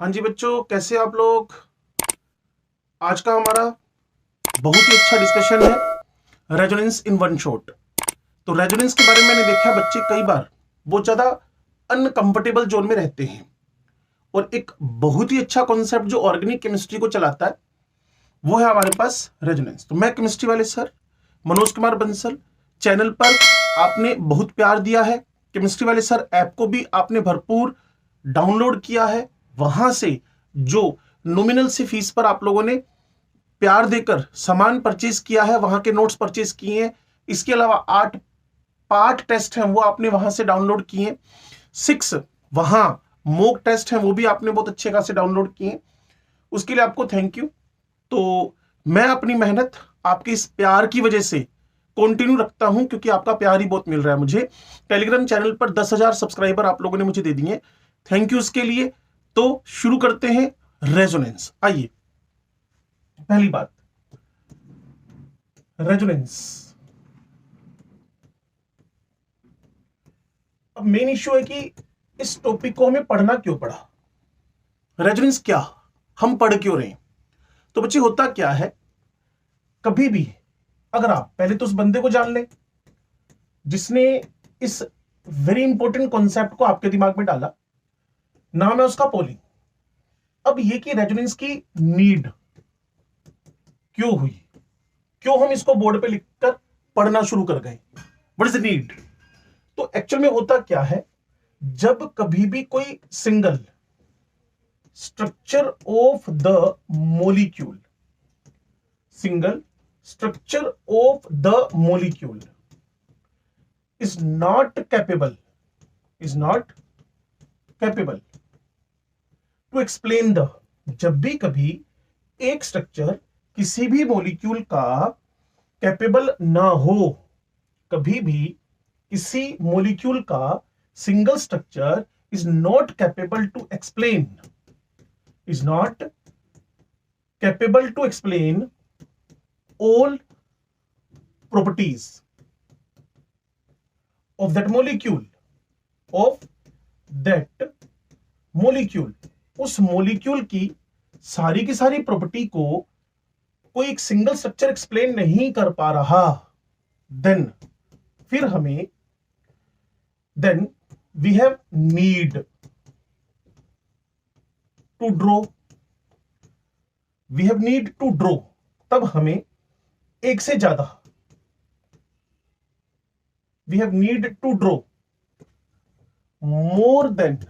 हाँ जी बच्चों, कैसे आप लोग। आज का हमारा बहुत ही अच्छा डिस्कशन है रेजोनेंस इन वन शॉट। तो रेजोनेंस के बारे में मैंने देखा बच्चे कई बार बहुत ज्यादा अनकंफर्टेबल जोन में रहते हैं, और एक बहुत ही अच्छा कॉन्सेप्ट जो ऑर्गेनिक केमिस्ट्री को चलाता है वो है हमारे पास रेजोनेंस। तो मैं केमिस्ट्री वाले सर मनोज कुमार बंसल, चैनल पर आपने बहुत प्यार दिया है। केमिस्ट्री वाले सर ऐप को भी आपने भरपूर डाउनलोड किया है। वहां से जो नॉमिनल से फीस पर आप लोगों ने प्यार देकर सामान परचेज किया है, वहां के नोट्स परचेज किए हैं। इसके अलावा 8 पार्ट टेस्ट हैं वो आपने वहां से डाउनलोड किए हैं। 6 वहां मॉक टेस्ट हैं वो भी आपने बहुत अच्छे खासे डाउनलोड किए हैं। उसके लिए आपको थैंक यू। तो मैं अपनी मेहनत आपके इस प्यार की वजह से कंटिन्यू रखता हूं, क्योंकि आपका प्यार ही बहुत मिल रहा है मुझे। टेलीग्राम चैनल पर 10,000 सब्सक्राइबर आप लोगों ने मुझे दे दिए, थैंक यू उसके लिए। तो शुरू करते हैं रेजोनेंस। आइए, पहली बात, रेजोनेंस। अब मेन इश्यू है कि इस टॉपिक को हमें पढ़ना क्यों पड़ा, रेजोनेंस क्या, हम पढ़ क्यों रहे हैं। तो बच्चे होता क्या है, कभी भी अगर आप पहले तो उस बंदे को जान ले जिसने इस वेरी इंपॉर्टेंट कॉन्सेप्ट को आपके दिमाग में डाला, नाम है उसका पॉली। अब ये कि रेजोनेंस की नीड क्यों हुई, क्यों हम इसको बोर्ड पे लिखकर पढ़ना शुरू कर गए, व्हाट इज द नीड। तो एक्चुअल में होता क्या है, जब कभी भी कोई single structure of the molecule, single structure of the molecule is not capable to explain the, जब भी कभी एक स्ट्रक्चर किसी भी मॉलिक्यूल का कैपेबल ना हो, कभी भी किसी मॉलिक्यूल का single structure is not capable to explain all properties of that molecule, उस मॉलिक्यूल की सारी प्रॉपर्टी को कोई एक सिंगल स्ट्रक्चर एक्सप्लेन नहीं कर पा रहा, then we have need to draw, तब हमें एक से ज्यादा, we have need to draw more than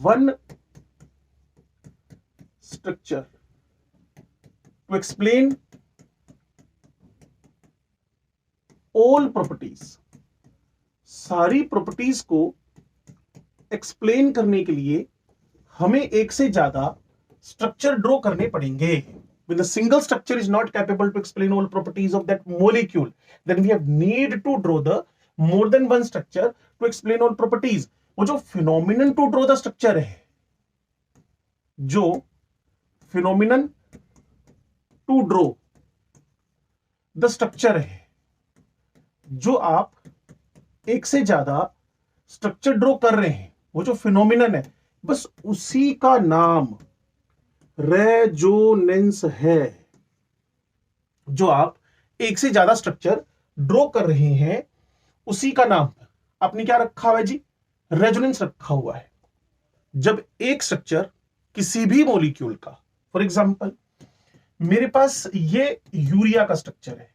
one structure to explain all properties, सारी प्रॉपर्टीज को एक्सप्लेन करने के लिए हमें एक से ज्यादा स्ट्रक्चर ड्रॉ करने पड़ेंगे। When the single structure is not capable to explain all properties of that molecule, then we have need to draw the more than one structure to explain all properties. वो जो phenomenon to draw the structure है, जो phenomenon to draw the structure है, जो आप एक से ज्यादा स्ट्रक्चर ड्रॉ कर रहे हैं, वो जो phenomenon है, बस उसी का नाम रेजोनेंस है। जो आप एक से ज्यादा स्ट्रक्चर ड्रॉ कर रहे हैं, उसी का नाम आपने क्या रखा हुआ है जी, रेजोनेंस रखा हुआ है। जब एक स्ट्रक्चर किसी भी मॉलिक्यूल का, फॉर एग्जांपल मेरे पास ये यूरिया का स्ट्रक्चर है,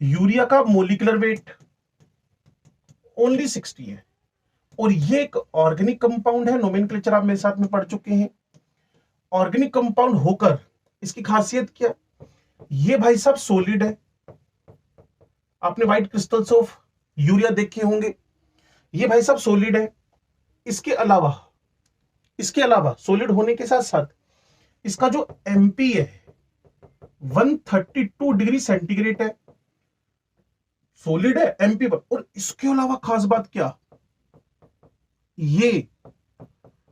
यूरिया का मोलिकुलर वेट ओनली 60 है, और ये एक ऑर्गेनिक कंपाउंड है। नोमेनक्लेचर आप मेरे साथ में पढ़ चुके हैं। ऑर्गेनिक कंपाउंड होकर इसकी खासियत क्या, ये भाई साहब सॉलिड है। आपने व्हाइट क्रिस्टल्स ऑफ यूरिया देखे होंगे, ये भाई साहब सॉलिड है। इसके अलावा सॉलिड होने के साथ साथ इसका जो एमपी है 132 डिग्री सेंटीग्रेड है, सॉलिड है एमपी पर। और इसके अलावा खास बात क्या, ये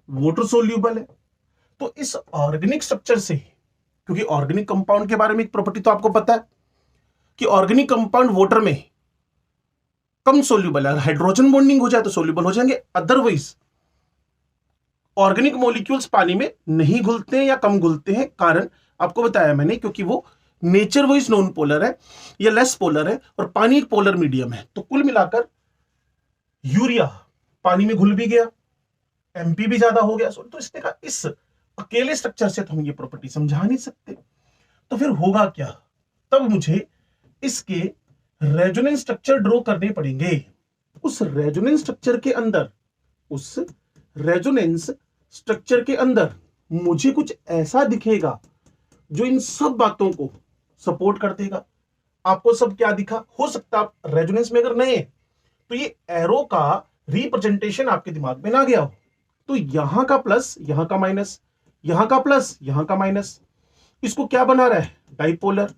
वाटर सोल्यूबल है। तो इस ऑर्गेनिक स्ट्रक्चर से, क्योंकि ऑर्गेनिक कंपाउंड के बारे में एक प्रॉपर्टी तो आपको पता है कि ऑर्गेनिक कंपाउंड वाटर में कम सोल्यूबल है। हाइड्रोजन बॉन्डिंग हो जाए तो सोल्यूबल हो जाएंगे, अदरवाइज ऑर्गेनिक मॉलिक्यूल्स पानी में नहीं घुलते हैं या कम घुलते हैं। कारण आपको बताया मैंने, क्योंकि वो नेचर वाइज नॉन पोलर है या लेस पोलर है और पानी एक पोलर मीडियम है। तो कुल मिलाकर यूरिया पानी में घुल भी गया, एमपी भी ज्यादा हो गया, तो इसने कहा इस अकेले स्ट्रक्चर से तो हम ये प्रॉपर्टी समझा नहीं सकते, तो फिर होगा क्या? तब मुझे इसके रेजोनेंस स्ट्रक्चर ड्रॉ करने पड़ेंगे। उस रेजोनेंस स्ट्रक्चर के अंदर, उस रेजोनेंस स्ट्रक्चर के अंदर मुझे कुछ ऐसा दिखेगा जो इन सब बातों को सपोर्ट कर देगा। आपको सब क्या दिखा? हो सकता आप रेजोनेंस में अगर नए तो ये एरो का रिप्रेजेंटेशन आपके दिमाग में ना गया हो, तो यहां का प्लस, यहां का माइनस, यहां का प्लस, यहां का माइनस, इसको क्या बना रहा है? डाइपोलर।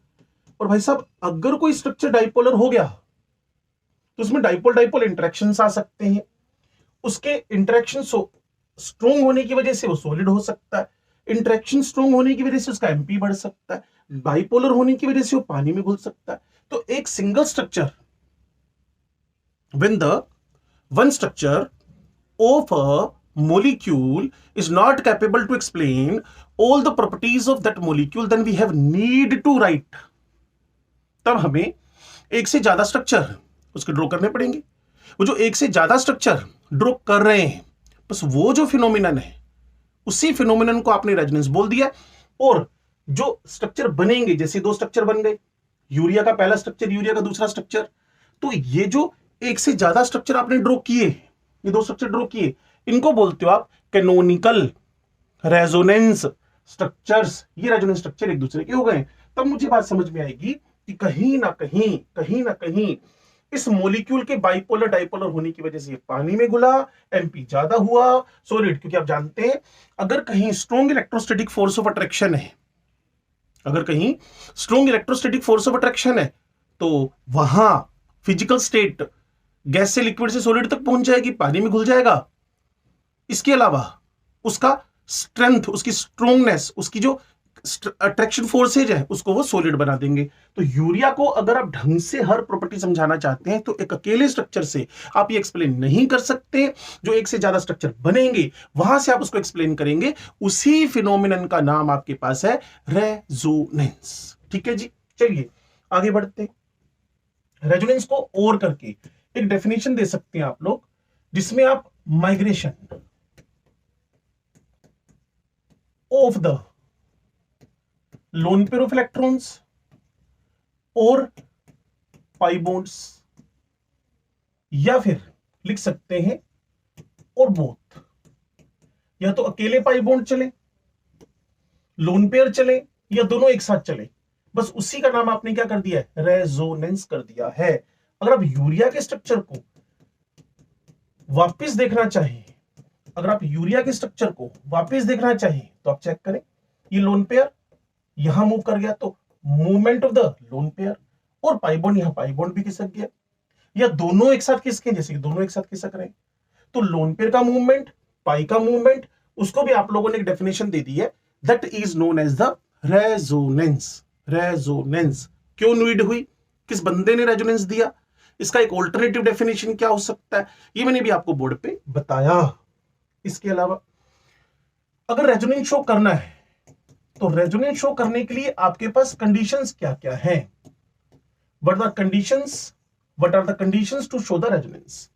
और भाई साहब, अगर कोई स्ट्रक्चर डाइपोलर हो गया तो उसमें डाइपोल डाइपोल इंटरेक्शंस आ सकते हैं। उसके इंटरेक्शन स्ट्रॉन्ग होने की वजह से वो सॉलिड हो सकता है, इंटरेक्शन स्ट्रॉन्ग होने की वजह से उसका एमपी बढ़ सकता है, बाइपोलर होने की वजह से वो पानी में घुल सकता है। तो एक single structure, when the one structure of a molecule is not capable to explain all the properties of that molecule, then we have need to write, तब हमें एक से ज्यादा स्ट्रक्चर उसके ड्रॉ करने पड़ेंगे। वो जो एक से ज्यादा स्ट्रक्चर ड्रॉ कर रहे हैं, बस वो जो फिनोमिनन है उसी फिनोमिनन को आपने रेजोनेंस बोल दिया। और जो स्ट्रक्चर बनेंगे, जैसे दो स्ट्रक्चर बन गए, यूरिया का पहला स्ट्रक्चर, यूरिया का दूसरा स्ट्रक्चर, तो ये जो एक से ज्यादा स्ट्रक्चर आपने ड्रॉ किए, ये दो स्ट्रक्चर ड्रॉ किए, इनको बोलते हो आप कैनोनिकल रेजोनेंस स्ट्रक्चर्स। ये रेजोनेंस स्ट्रक्चर एक दूसरे के हो गए। तब मुझे बात समझ में आएगी कि कहीं ना कहीं इस मॉलिक्यूल के बाइपोलर डाइपोलर होने की वजह से पानी में घुला, एमपी ज्यादा हुआ, सॉलिड। क्योंकि आप जानते हैं, अगर कहीं strong electrostatic force of attraction है, अगर कहीं strong electrostatic force of attraction है, तो वहां फिजिकल स्टेट गैस से लिक्विड से सॉलिड तक पहुंच जाएगी, पानी में घुल जाएगा। इसके अलावा उसका स्ट्रेंथ, उसकी स्ट्रोंगनेस, उसकी जो अट्रैक्शन फोर्सेज है, उसको वो सॉलिड बना देंगे। तो यूरिया को अगर आप ढंग से हर प्रॉपर्टी समझाना चाहते हैं तो एक अकेले स्ट्रक्चर से आप ये एक्सप्लेन नहीं कर सकते। जो एक से ज्यादा स्ट्रक्चर बनेंगे वहां से आप उसको एक्सप्लेन करेंगे। उसी फिनोमिनन का नाम आपके पास है रेजोनेंस। ठीक है जी, चलिए आगे बढ़ते हैं। रेजोनेंस को और करके एक डेफिनेशन दे सकते हैं आप लोग, जिसमें आप migration of the loan pair of electrons और पाई बॉन्ड्स, या फिर लिख सकते हैं और बोथ, या तो अकेले पाई बॉन्ड चले, लोन पेयर चले, या दोनों एक साथ चले, बस उसी का नाम आपने क्या कर दिया है? रेजोनेंस कर दिया है। अगर आप यूरिया के स्ट्रक्चर को वापस देखना चाहिए, अगर आप यूरिया के स्ट्रक्चर को वापस देखना चाहिए तो आप चेक करें, ये लोन पेयर यहां मूव कर गया तो movement of the lone pair, और पाई बॉन्ड, यहां पाई बॉन्ड भी खिसक गया, या दोनों एक साथ खिसके, जैसे कि दोनों एक साथ खिसक रहे हैं। तो लोन पेयर का मूवमेंट, पाई का मूवमेंट, उसको भी आप लोगों ने एक डेफिनेशन दे दी है, that is known as the resonance. Resonance क्यों नीड हुई, किस बंदे ने रेजोनेंस दिया, इसका एक ऑल्टरनेटिव डेफिनेशन क्या हो सकता है, ये मैंने भी आपको बोर्ड पे बताया। इसके अलावा अगर रेजोनेंस शो करना है तो रेजोनेंस शो करने के लिए आपके पास कंडीशंस क्या क्या हैं? What are the conditions to show the resonance?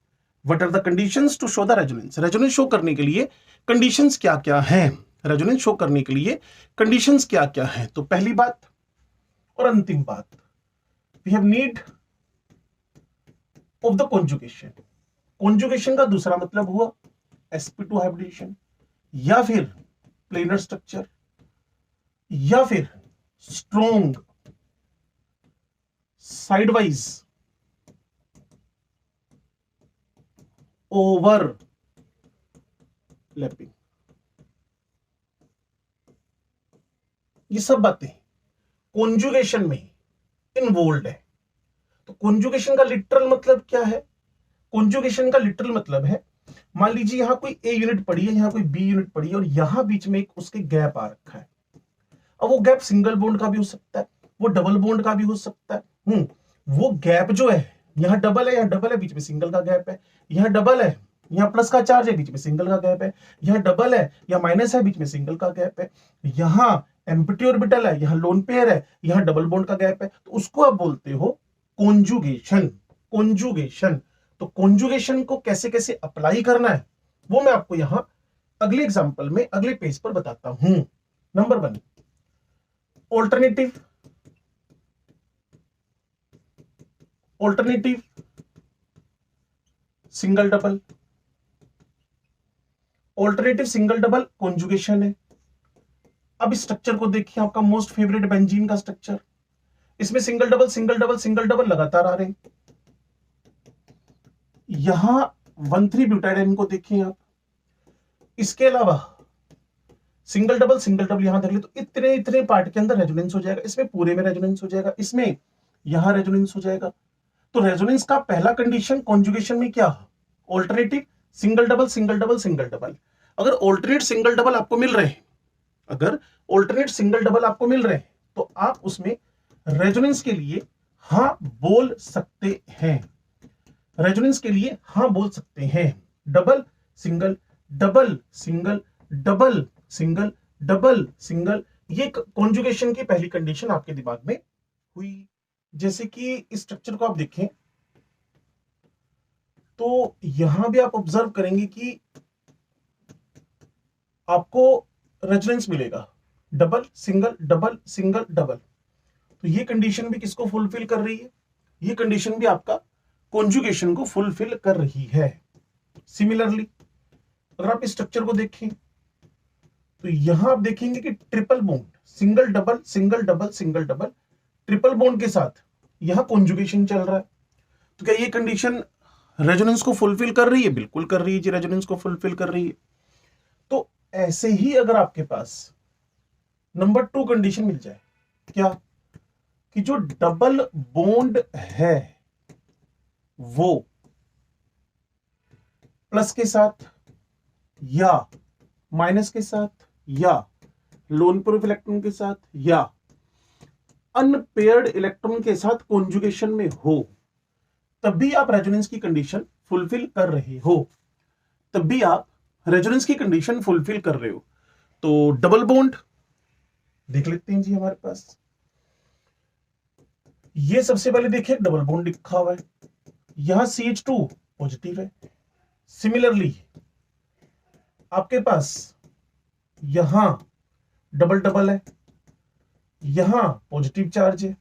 What are the conditions to show the resonance? Resonance show करने के लिए कंडीशंस क्या क्या हैं? रेजोनेंस शो करने के लिए कंडीशंस क्या क्या हैं? तो पहली बात और अंतिम बात, we have need of the conjugation. Conjugation का दूसरा मतलब हुआ sp2 हाइब्रिडेशन, या फिर प्लेनर स्ट्रक्चर, या फिर स्ट्रॉन्ग साइडवाइज ओवरलैपिंग। ये सब बातें कॉन्जुगेशन में इन्वॉल्व है। तो कॉन्जुगेशन का लिटरल मतलब क्या है? कॉन्जुगेशन का लिटरल मतलब है, मान लीजिए यहां कोई ए यूनिट पड़ी है, यहां कोई बी यूनिट पड़ी है, और यहां बीच में एक उसके गैप आ रखा है। अब वो गैप सिंगल बॉन्ड का भी हो सकता है, वो डबल बॉन्ड का भी हो सकता है। वो गैप जो है यहाँ डबल है, यहाँ डबल है, बीच में सिंगल का गैप है, यहाँ डबल है, यहाँ प्लस का चार्ज है, बीच में सिंगल का गैप है, यहाँ डबल है, यहाँ माइनस है, बीच में सिंगल का गैप है, यहाँ एम्प्टी ऑर्बिटल है, यहाँ लोन पेयर है, यहाँ डबल बॉन्ड का गैप है, तो उसको आप बोलते हो कॉन्जुगेशन। कॉन्जुगेशन, तो कॉन्जुगेशन को कैसे कैसे अप्लाई करना है वो मैं आपको यहां अगले एग्जांपल में अगले पेज पर बताता हूं। Number 1, alternative single double. Alternative single double conjugation है। अब इस स्ट्रक्चर को देखिए, आपका मोस्ट फेवरेट बेंजीन का स्ट्रक्चर, इसमें single double single double single double लगातार आ रहे हैं। यहां 1,3 ब्यूटाइडाइन को देखिए आप, इसके अलावा सिंगल डबल यहां देख ले, तो इतने इतने पार्ट के अंदर रेजोनेंस हो जाएगा, इसमें पूरे में रेजोनेंस हो जाएगा, इसमें यहां रेजोनेंस हो जाएगा। तो रेजोनेंस का पहला कंडीशन कॉन्जुगेशन में क्या, alternative single double single double single double. अगर ऑल्टरनेट सिंगल डबल आपको मिल रहे हैं, अगर ऑल्टरनेट सिंगल डबल आपको मिल रहे हैं, तो आप उसमें रेजोनेंस के लिए हां बोल सकते हैं, रेजोनेंस के लिए हां बोल सकते हैं। Double single double single double single double single, ये कॉन्जुगेशन की पहली कंडीशन आपके दिमाग में हुई। जैसे कि इस स्ट्रक्चर को आप देखें तो यहां भी आप ऑब्जर्व करेंगे कि आपको रेजोनेंस मिलेगा, डबल सिंगल डबल। तो ये कंडीशन भी किसको फुलफिल कर रही है, ये कंडीशन भी आपका कॉन्जुगेशन को फुलफिल कर रही है। सिमिलरली अगर आप इस स्ट्रक्चर को देखें तो यहां आप देखेंगे कि triple bond single double triple bond के साथ यहां कॉन्जुगेशन चल रहा है। तो क्या ये कंडीशन रेजोनेंस को फुलफिल कर रही है, बिल्कुल कर रही है जी, रेजोनेंस को फुलफिल कर रही है। तो ऐसे ही अगर आपके पास नंबर 2 कंडीशन मिल जाए, क्या कि जो डबल बॉन्ड है वो प्लस के साथ या माइनस के साथ या लोन पेयर इलेक्ट्रॉन के साथ या अनपेयर्ड इलेक्ट्रॉन के साथ कॉन्जुगेशन में हो, तब भी आप रेजोनेंस की कंडीशन फुलफिल कर रहे हो, तब भी आप रेजोनेंस की कंडीशन फुलफिल कर रहे हो। तो डबल बॉन्ड देख लेते हैं जी, हमारे पास ये सबसे पहले देखिए डबल बॉन्ड लिखा हुआ है, यहां CH2 पॉजिटिव है। सिमिलरली आपके पास यहां डबल डबल है, यहां पॉजिटिव चार्ज है।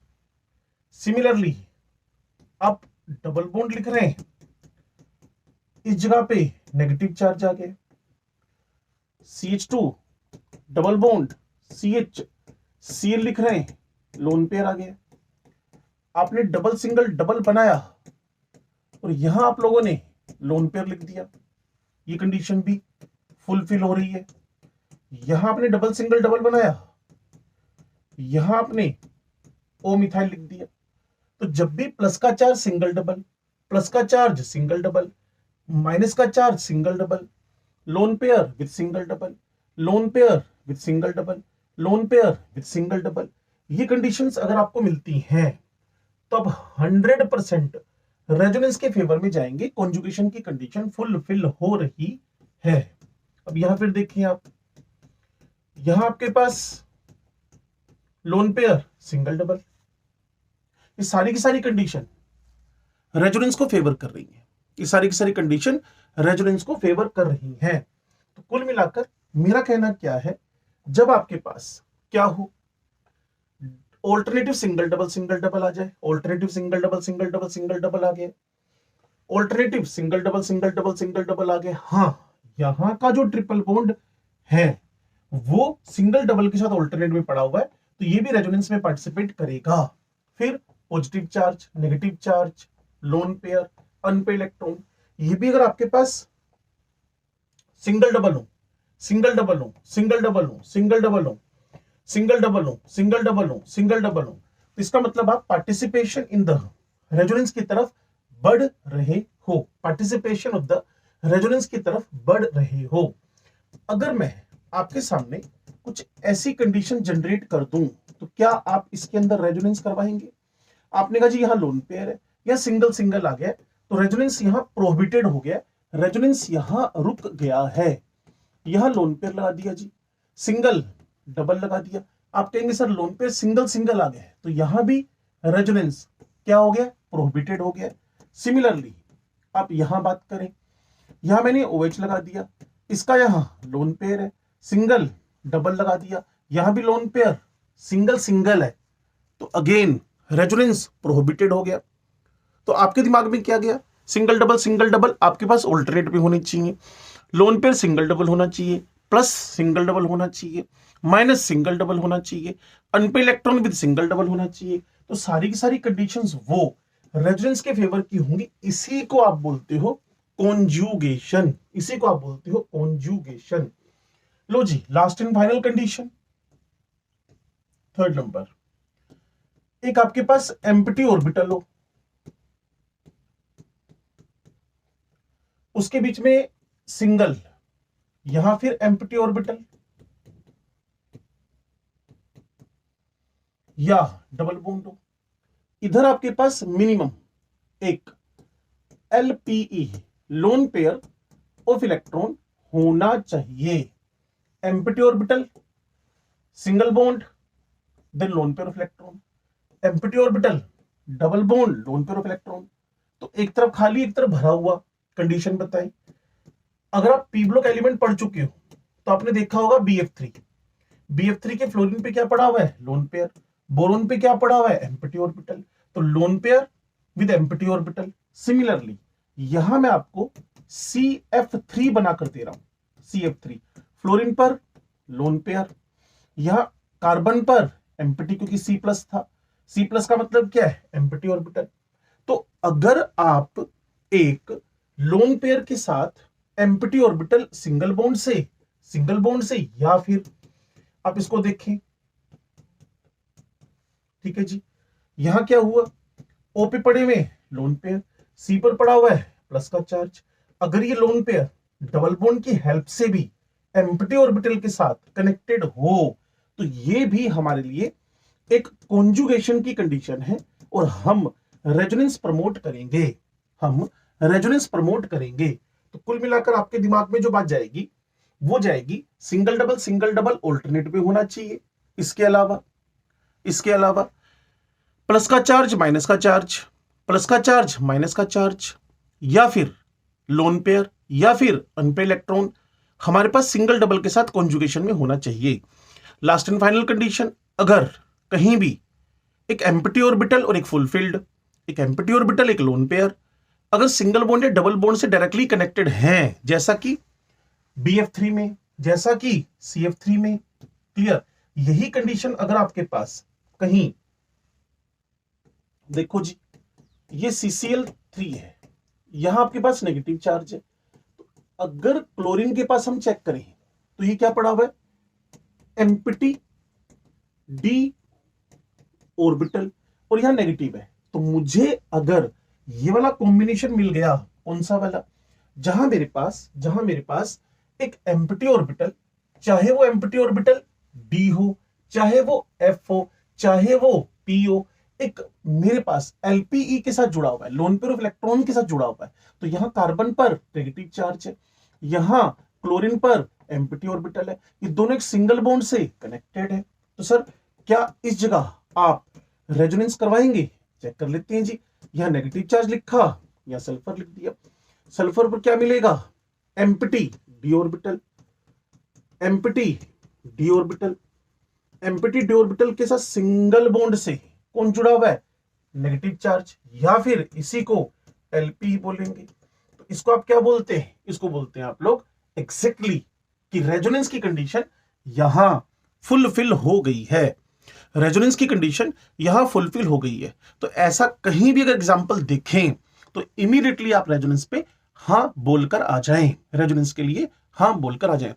सिमिलरली आप डबल बॉन्ड लिख रहे हैं, इस जगह पे नेगेटिव चार्ज आ गया, CH2 double bond CH Cl लिख रहे हैं, लोन पेयर आ गया। आपने डबल सिंगल डबल बनाया और यहां आप लोगों ने लोन पेयर लिख दिया, ये कंडीशन भी फुलफिल हो रही है। यहां आपने डबल सिंगल डबल बनाया, यहां आपने ओ मिथाइल लिख दिया। तो जब भी प्लस का चार्ज सिंगल डबल, प्लस का चार्ज सिंगल डबल, माइनस का charge single double, lone pair with single double, lone pair with single double, lone pair with single double, ये कंडीशंस अगर आपको मिलती हैं तो अब 100% रेजोनेंस के फेवर में जाएंगे, कॉन्जुगेशन की कंडीशन फुलफिल हो रही है। अब यहां फिर देखिए आप, यहां आपके पास लोन पेयर सिंगल डबल, ये सारी की सारी कंडीशन रेजोनेंस को फेवर कर रही है, ये सारी की सारी कंडीशन रेजोनेंस को फेवर कर रही हैं। तो कुल मिलाकर मेरा कहना क्या है, जब आपके पास क्या हो, ऑल्टरनेटिव सिंगल डबल आ जाए, ऑल्टरनेटिव सिंगल डबल आ गया, ऑल्टरनेटिव सिंगल डबल आ गया, हाँ यहां का जो ट्रिपल बॉन्ड है वो सिंगल डबल के साथ ऑल्टरनेट में पड़ा हुआ है, तो ये भी रेजोनेंस में पार्टिसिपेट करेगा। फिर positive charge, negative charge, lone pair, unpaired electron, ये भी अगर आपके पास सिंगल डबल हो, सिंगल डबल हो, सिंगल डबल हो, सिंगल डबल हो, सिंगल डबल हो, सिंगल डबल हो, सिंगल डबल हो, तो इसका मतलब आप पार्टिसिपेशन इन द रेजोनेंस की तरफ बढ़ रहे हो, पार्टिसिपेशन ऑफ द रेजोनेंस की तरफ बढ़ रहे हो। अगर मैं आपके सामने कुछ ऐसी कंडीशन जनरेट कर दूं तो क्या आप इसके अंदर रेजोनेंस करवाएंगे? आपने कहा जी यहां लोन पेयर है, या सिंगल सिंगल आ गया, तो रेजोनेंस यहां प्रोहिबिटेड हो गया, रेजोनेंस यहां रुक गया है। यहां लोन पेयर लगा दिया जी, सिंगल डबल लगा दिया। आप कहेंगे sir lone pair single single आ गए, तो यहां भी रेजोनेंस क्या हो गया, प्रोहिबिटेड हो गया। सिमिलरली आप यहां बात करें, यहां मैंने OH लगा दिया, इसका यहां लोन पेयर है, सिंगल डबल लगा दिया, यहां भी लोन पेयर सिंगल सिंगल है, तो अगेन रेजोनेंस प्रोहिबिटेड हो गया। तो आपके दिमाग में क्या गया, सिंगल डबल आपके पास ऑल्टरनेट भी होने चाहिए, लोन पेयर सिंगल डबल होना चाहिए, प्लस सिंगल डबल होना चाहिए, माइनस सिंगल डबल होना चाहिए, unpaired electron with single double होना चाहिए। तो सारी की सारी कंडीशंस वो रेजोनेंस के फेवर की होंगी। इसी को आप बोलते हो कॉन्जुगेशन, इसी को आप बोलते हो कॉन्जुगेशन। लो जी, last and final condition, third number, एक आपके पास एम्प्टी ऑर्बिटल हो, उसके बीच में सिंगल, यहां फिर एम्प्टी ऑर्बिटल या डबल बॉन्ड हो, इधर आपके पास मिनिमम एक LPE lone pair of electron होना चाहिए। Empty orbital, single bond, then lone pair of electron, empty orbital, double bond, lone pair of electron. तो एक तरफ खाली एक तरफ भरा हुआ, कंडीशन बताई। अगर आप पी ब्लॉक एलिमेंट पढ़ चुके हो तो आपने देखा होगा BF3 के फ्लोरीन पे क्या पड़ा हुआ है, लोन पेयर, बोरोन पे क्या पड़ा हुआ है, एम्प्टी ऑर्बिटल, तो lone pair with empty orbital. Similarly यहां मैं आपको CF3 बनाकर दे रहा हूं, CF3 फ्लोरीन पर लोन पेयर, यहां कार्बन पर एम्प्टी, क्योंकि C+ था, C+ का मतलब क्या है, एम्प्टी ऑर्बिटल। तो अगर आप एक लोन पेयर के साथ एम्प्टी ऑर्बिटल सिंगल बॉन्ड से या फिर आप इसको देखें, ठीक है जी, यहां क्या हुआ, O पे पड़े हुए लोन पेयर, C पर पड़ा हुआ है प्लस का चार्ज। अगर ये लोन पेयर डबल बॉन्ड की हेल्प से भी एम्प्टी ऑर्बिटल के साथ कनेक्टेड हो, तो ये भी हमारे लिए एक कॉन्जुगेशन की कंडीशन है, और हम रेजोनेंस प्रमोट करेंगे। तो कुल मिलाकर आपके दिमाग में जो बात जाएगी वो जाएगी सिंगल डबल ऑल्टरनेट पे होना चाहिए। इसके अलावा प्लस का चार्ज माइनस का चार्ज, प्लस का चार्ज माइनस का चार्ज, या फिर लोन पेयर या फिर अनपेड इलेक्ट्रॉन हमारे पास सिंगल डबल के साथ कॉन्जुगेशन में होना चाहिए। लास्ट एंड फाइनल कंडीशन, अगर कहीं भी एक एम्प्टी ऑर्बिटल और एक फुलफिल्ड, एक एम्प्टी ऑर्बिटल एक लोन पेयर अगर सिंगल बॉन्ड या डबल बॉन्ड से डायरेक्टली कनेक्टेड हैं, जैसा कि BF3 में, जैसा कि CF3 में, क्लियर, यही कंडीशन अगर आपके पास कहीं, देखो जी, ये CCl3 है, यहां आपके पास नेगेटिव चार्ज है, तो अगर क्लोरीन के पास हम चेक करें तो ये क्या पड़ा हुआ है, एम्प्टी D ऑर्बिटल, और यहां नेगेटिव है। तो मुझे अगर ये वाला कॉम्बिनेशन मिल गया, कौन सा वाला, जहां मेरे पास एक एम्प्टी ऑर्बिटल, चाहे वो एम्प्टी ऑर्बिटल D हो, चाहे वो F हो, चाहे वो P हो, एक मेरे पास LPE के साथ जुड़ा हुआ है, लोन पेयर ऑफ इलेक्ट्रॉन के साथ जुड़ा हुआ है, तो यहां कार्बन पर नेगेटिव चार्ज है, यहां क्लोरीन पर एम्प्टी ऑर्बिटल है, ये दोनों एक सिंगल बॉन्ड से कनेक्टेड है। तो सर क्या इस जगह आप रेजोनेंस करवाएंगे, चेक कर लेते हैं जी। यहां नेगेटिव चार्ज लिखा या सल्फर लिख दिया, सल्फर पर क्या मिलेगा, empty D orbital, empty D orbital, empty D orbital के साथ सिंगल बॉन्ड से कौन जुड़ा हुआ है, नेगेटिव चार्ज, या फिर इसी को LP बोलेंगे। तो इसको आप क्या बोलते हैं, इसको बोलते हैं आप लोग एग्जैक्टली कि रेजोनेंस की कंडीशन यहां फुलफिल हो गई है, रेजोनेंस की कंडीशन यहां फुलफिल हो गई है। तो ऐसा कहीं भी अगर एग्जांपल देखें तो इमीडिएटली आप रेजोनेंस पे हां बोलकर आ जाएं, रेजोनेंस के लिए हां बोलकर आ जाएं।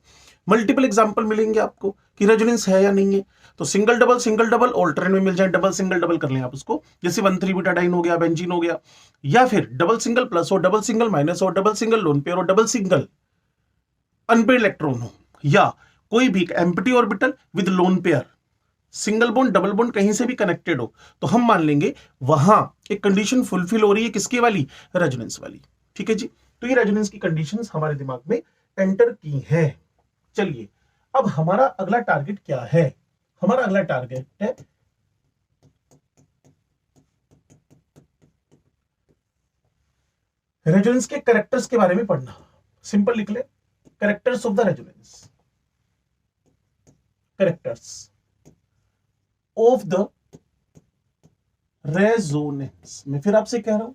मल्टीपल एग्जांपल मिलेंगे आपको कि रेजोनेंस है या नहीं है। तो सिंगल डबल ऑल्टरनेट में मिल जाए, डबल सिंगल डबल कर लें आप उसको, जैसे 1,3-ब्यूटाडाइन हो गया, बेंजीन हो गया, या फिर डबल सिंगल प्लस हो, डबल सिंगल माइनस हो, डबल सिंगल लोन पेयर हो, डबल सिंगल अनपेड इलेक्ट्रॉन हो, या कोई भी empty orbital with loan pair single bond double bond कहीं से भी कनेक्टेड हो, तो हम मान लेंगे वहां एक कंडीशन फुलफिल हो रही है, किसकी वाली, रेजोनेंस वाली। ठीक है जी, तो ये रेजोनेंस की कंडीशंस हमारे दिमाग में एंटर की है। चलिए, अब हमारा अगला टारगेट क्या है, हमारा अगला टारगेट है रेजोनेंस के कैरेक्टर्स के बारे में पढ़ना। सिंपल लिख ले, characters of the resonance, characters of the resonance. मैं फिर आपसे कह रहा हूं,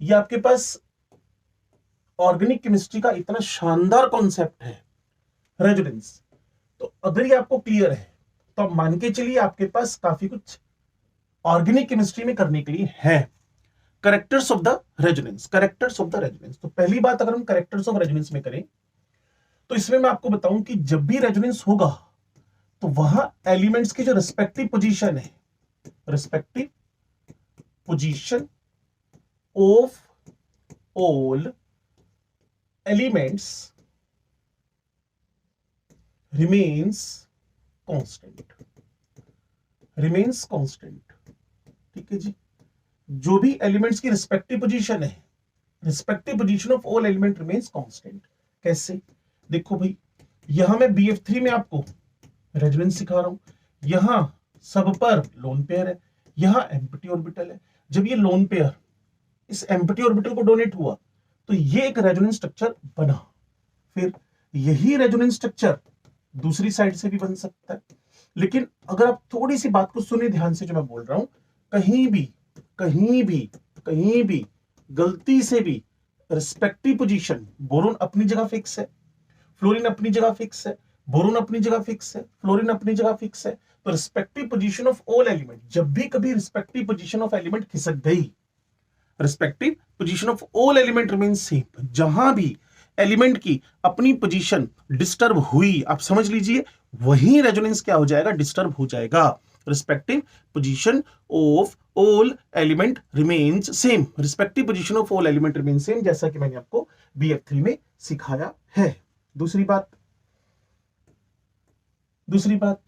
ये आपके पास ऑर्गेनिक केमिस्ट्री का इतना शानदार कॉन्सेप्ट है रेजोनेंस, तो अगर ये आपको क्लियर है तो आप मान के चलिए आपके पास काफी कुछ ऑर्गेनिक केमिस्ट्री में करने के लिए है। Characters of the resonance, characters of the resonance. तो पहली बात अगर हम कैरेक्टर्स ऑफ रेजोनेंस में करें, तो इसमें मैं आपको बताऊं कि जब भी रेजोनेंस होगा तो वहां एलिमेंट्स की जो रिस्पेक्टिव पोजीशन है, respective position of all elements remains constant, remains constant. ठीक है जी, जो भी एलिमेंट्स की रिस्पेक्टिव पोजीशन है, respective position of all element remains constant. कैसे, देखो भाई, यहां मैं BF3 में आपको रेजोनेंस सिखा रहा हूं, यहां सब पर लोन पेयर है, यहां एम्प्टी ऑर्बिटल है। जब ये लोन पेयर इस एम्प्टी ऑर्बिटल को डोनेट हुआ तो ये एक रेजोनेंस स्ट्रक्चर बना। फिर यही रेजोनेंस स्ट्रक्चर दूसरी साइड से भी बन सकता है। लेकिन अगर आप थोड़ी सी बात को सुनिए ध्यान से, जो मैं बोल रहा हूं, कहीं भी कहीं भी कहीं भी गलती से भी रिस्पेक्टिव पोजीशन, बोरोन अपनी जगह फिक्स है, फ्लोरीन अपनी जगह फिक्स है, बोरोन अपनी जगह फिक्स है, फ्लोरीन अपनी जगह फिक्स है, तो respective position of all element, जब भी कभी रिस्पेक्टिव पोजीशन ऑफ एलिमेंट खिसक गई, respective position of all element remains same, जहां भी एलिमेंट की अपनी पोजीशन डिस्टर्ब हुई, आप समझ लीजिए वही रेजोनेंस क्या हो जाएगा, डिस्टर्ब हो जाएगा। Respective position of all element remains same, respective position of all element remains same, जैसा कि मैंने आपको BF3 में सिखाया है। दूसरी बात,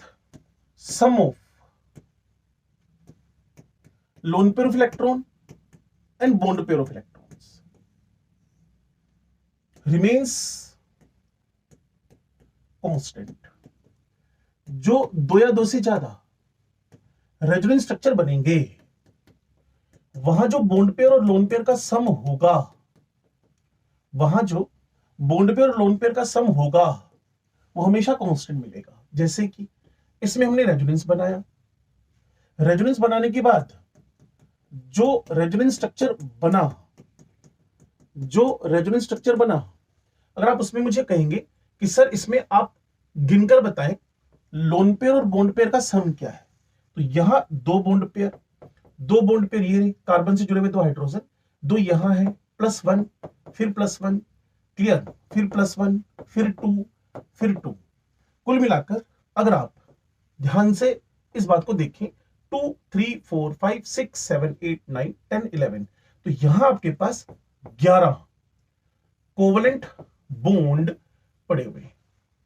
sum of lone pair of electron and bond pair of electrons remains constant. जो दो या दो से ज्यादा रेजोनेंस स्ट्रक्चर बनेंगे, वहां जो बॉन्ड पेयर और लोन पेयर का सम होगा, वहां जो बॉन्ड पेयर और लोन पेयर का सम होगा वो हमेशा कांस्टेंट मिलेगा। जैसे कि इसमें हमने रेजोनेंस बनाया, रेजोनेंस बनाने के बाद जो रेजोनेंस स्ट्रक्चर बना, अगर आप उसमें मुझे कहेंगे कि सर इसमें आप गिनकर बताएं लोन पेयर और बॉन्ड पेयर का सम क्या है, तो यहां दो बॉन्ड पेयर ये कार्बन से जुड़े हुए दो हाइड्रोजन, दो यहां है, +1 फिर +1, क्लियर, फिर +1 फिर 2 फिर 2, कुल मिलाकर अगर आप ध्यान से इस बात को देखें 2 3 4 5 6 7 8 9 10 11, तो यहां आपके पास 11 कोवलेंट बॉन्ड पड़े हुए।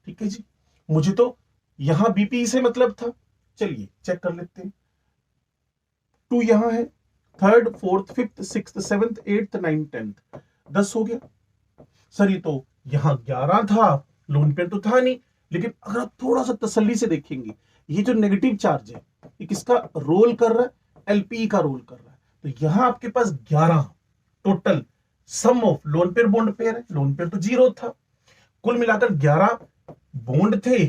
ठीक है जी, मुझे तो यहां बीपी से मतलब था, चलिए चेक कर लेते हैं। 2 यहां है, 3rd 4th 5th 6th 7th 8th 9th 10th, 10 हो गया। सर ये तो यहां 11 था, लोन पेयर तो था नहीं, लेकिन अगर आप थोड़ा सा तसल्ली से देखेंगे, ये जो नेगेटिव चार्ज है ये किसका रोल कर रहा है, एलपी का रोल कर रहा है। तो यहां आपके पास 11 total sum of lone pair bond pair है, लोन पेयर तो 0 था, कुल मिलाकर 11 बॉन्ड थे,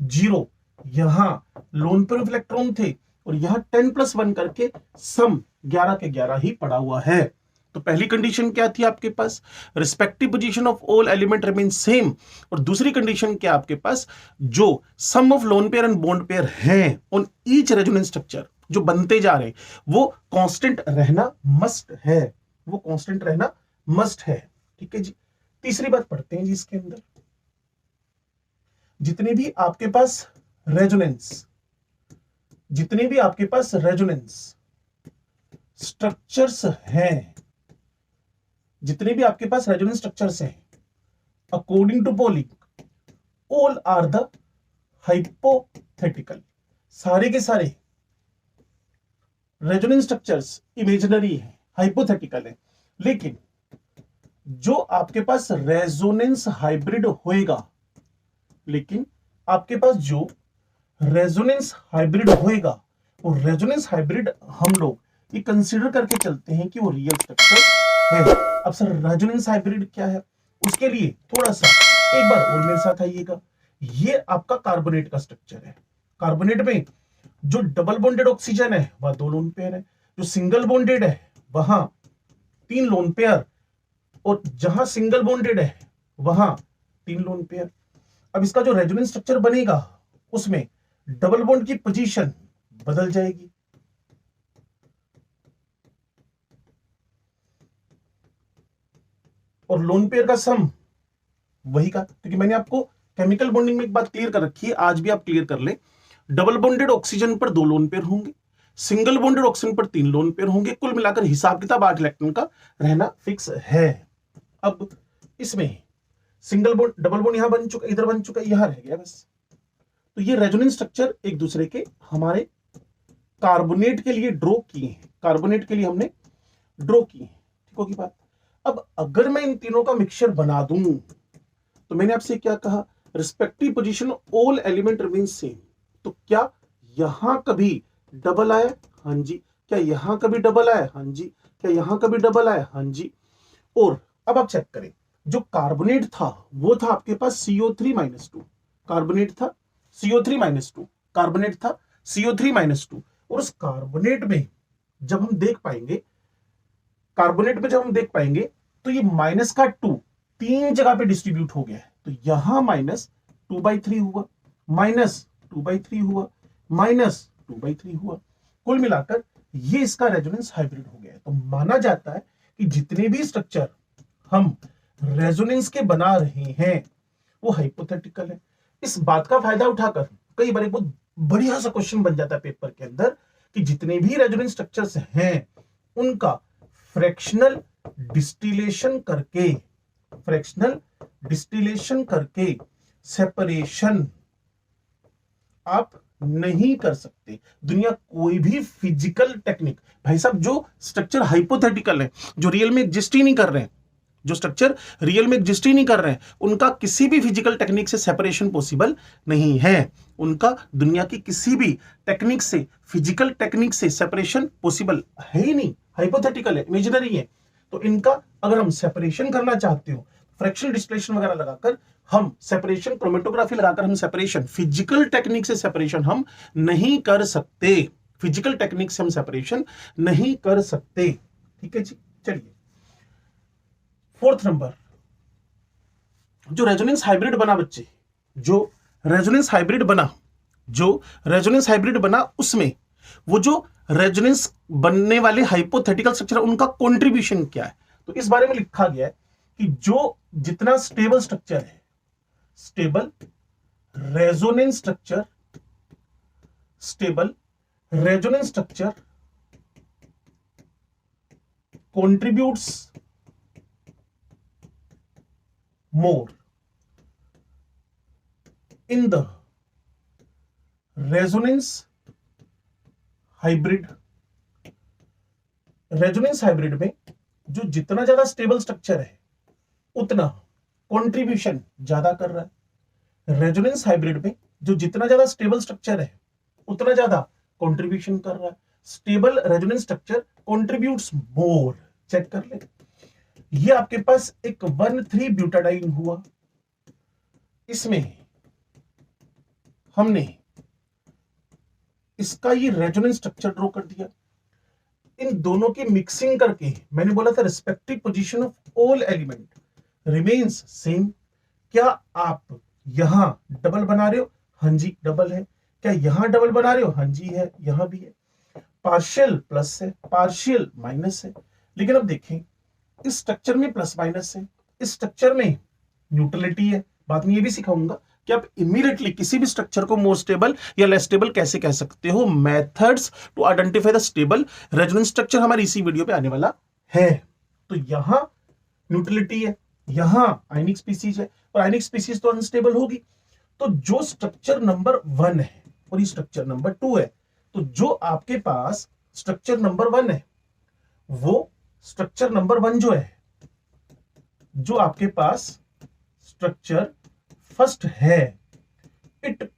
0 यहां लोन पेयर ऑफ इलेक्ट्रॉन थे, और यहां 10 + 1 करके सम 11 के 11 ही पड़ा हुआ है। तो पहली कंडीशन क्या थी आपके पास, respective position of all element remain same, और दूसरी कंडीशन क्या आपके पास, जो sum of lone pair and bond pair हैं ऑन ईच रेजोनेंस स्ट्रक्चर जो बनते जा रहे हैं वो कांस्टेंट रहना मस्ट है, वो कांस्टेंट रहना मस्ट है। ठीक है जी, तीसरी बात पढ़ते हैं जी इसके अंदर, जितने भी आपके पास रेजोनेंस स्ट्रक्चर्स हैं, according to Pauling all are the hypothetical. सारे के सारे रेजोनेंस स्ट्रक्चर्स इमेजिनरी है, हाइपोथेटिकल है, लेकिन जो आपके पास रेजोनेंस हाइब्रिड होएगा, लेकिन आपके पास जो रेजोनेंस हाइब्रिड होएगा, वो रेजोनेंस हाइब्रिड हम लोग ये कंसीडर करके चलते हैं कि वो रियल स्ट्रक्चर है। अब सर रेजोनेंस हाइब्रिड क्या है, उसके लिए थोड़ा सा एक बार और मेरे साथ आइएगा। ये आपका कार्बोनेट का स्ट्रक्चर है। कार्बोनेट में जो डबल बॉन्डेड ऑक्सीजन है वह 2 लोन पेयर है, जो सिंगल बॉन्डेड है वहां 3 लोन पेयर, और जहां सिंगल बॉन्डेड है वहां 3 लोन पेयर। अब इसका जो रेजोनेंस स्ट्रक्चर बनेगा उसमें डबल बॉन्ड की पोजीशन बदल जाएगी, और लोन पेयर का सम वही का, क्योंकि मैंने आपको केमिकल बॉन्डिंग में एक बात क्लियर कर रखी है, आज भी आप क्लियर कर ले। डबल बॉन्डेड ऑक्सीजन पर 2 लोन पेयर होंगे, सिंगल बॉन्डेड ऑक्सीजन पर 3 लोन पेयर होंगे, कुल मिलाकर हिसाब किताब 8 इलेक्ट्रॉन का रहना फिक्स है। अब इसमें सिंगल बॉन्ड डबल बॉन्ड यहां बन चुका, इधर बन चुका, यहां रह गया बस। तो ये रेजोनेंस स्ट्रक्चर एक दूसरे के हमारे कार्बोनेट के लिए ड्रॉ किए हैं, कार्बोनेट के लिए हमने ड्रॉ किए हैं, ठीक होगी बात। अब अगर मैं इन तीनों का मिक्सचर बना दूं तो मैंने आपसे क्या कहा, respective position all element remain same. तो क्या यहां कभी डबल आया? हां जी। क्या यहां कभी डबल आया? हां जी। क्या यहां कभी डबल आया? हां जी। और अब आप चेक करें, जो कार्बोनेट था वो था आपके पास CO3-2, कार्बोनेट था CO3-2, कार्बोनेट था CO3-2, और उस कार्बोनेट में जब हम देख पाएंगे, कार्बोनेट में जब हम देख पाएंगे तो ये माइनस का 2 3 जगह पे डिस्ट्रीब्यूट हो गया है। तो यहां -2/3 हुआ, -2/3 हुआ, -2/3 हुआ, कुल मिलाकर ये इसका रेजोनेंस हाइब्रिड हो गया है। तो माना जाता है कि जितने भी स्ट्रक्चर हम रेजोनेंस के बना रहे हैं वो हाइपोथेटिकल है। इस बात का फायदा उठाकर कई बार एक बहुत बढ़िया सा क्वेश्चन बन जाता है पेपर के अंदर कि जितने भी रेजोनेंस स्ट्रक्चर्स हैं उनका फ्रैक्शनल डिस्टिलेशन करके सेपरेशन आप नहीं कर सकते। दुनिया कोई भी फिजिकल टेक्निक, भाई साहब, जो स्ट्रक्चर हाइपोथेटिकल है, जो रियल में एग्जिस्ट ही नहीं कर रहे हैं, जो स्ट्रक्चर रियल में एग्जिस्ट ही नहीं कर रहे हैं, उनका किसी भी फिजिकल टेक्निक से सेपरेशन पॉसिबल नहीं है। उनका दुनिया की किसी भी टेक्निक से, फिजिकल टेक्निक से सेपरेशन पॉसिबल है ही नहीं, हाइपोथेटिकल है, इमेजिनरी है। तो इनका अगर हम सेपरेशन करना चाहते हो, फ्रैक्शनल डिस्टिलेशन वगैरह लगाकर हम सेपरेशन, क्रोमेटोग्राफी लगाकर हम सेपरेशन, फिजिकल टेक्निक से सेपरेशन हम नहीं कर सकते, फिजिकल टेक्निक से हम सेपरेशन नहीं कर सकते। ठीक है जी, चलिए 4th नंबर, जो रेजोनेंस हाइब्रिड बना बच्चे, जो रेजोनेंस हाइब्रिड बना उसमें वो जो रेजोनेंस बनने वाले हाइपोथेटिकल स्ट्रक्चर उनका कंट्रीब्यूशन क्या है। तो इस बारे में लिखा गया है कि जो जितना स्टेबल स्ट्रक्चर है, stable resonance structure contributes more in the resonance hybrid। Resonance hybrid में जो जितना ज्यादा स्टेबल स्ट्रक्चर है उतना कंट्रीब्यूशन ज्यादा कर रहा है। रेजोनेंस हाइब्रिड में जो जितना ज्यादा स्टेबल स्ट्रक्चर है उतना ज्यादा कंट्रीब्यूशन कर रहा है। स्टेबल रेजोनेंस स्ट्रक्चर कंट्रीब्यूट्स मोर। चेक कर ले, ये आपके पास एक 1,3 ब्यूटाडाइन हुआ, इसमें हमने इसका ये रेजोनेंस स्ट्रक्चर ड्रॉ कर दिया। इन दोनों की मिक्सिंग करके मैंने बोला था respective position of all element remains same. क्या आप यहां डबल बना रहे हो? हां जी डबल है। क्या यहां डबल बना रहे हो? हां जी है, यहां भी है। पार्शियल प्लस है, पार्शियल माइनस है। लेकिन अब देखें, इस स्ट्रक्चर में प्लस माइनस है, इस स्ट्रक्चर में न्यूट्रलिटी है। बाद में ये भी सिखाऊंगा कि आप इमीडिएटली किसी भी स्ट्रक्चर को मोर स्टेबल या लेस स्टेबल कैसे कह सकते हो। Methods to identify the stable resonance structure हमारी इसी वीडियो पे आने वाला है। तो यहां न्यूट्रलिटी है, यहां आयनिक स्पीसीज है, और आयनिक स्पीसीज तो अनस्टेबल होगी। तो जो स्ट्रक्चर नंबर 1 है और ये स्ट्रक्चर नंबर 2 है। तो जो आपके पास स्ट्रक्चर नंबर 1 है, वो स्ट्रक्चर नंबर 1 जो है, जो आपके पास स्ट्रक्चर फर्स्ट है, it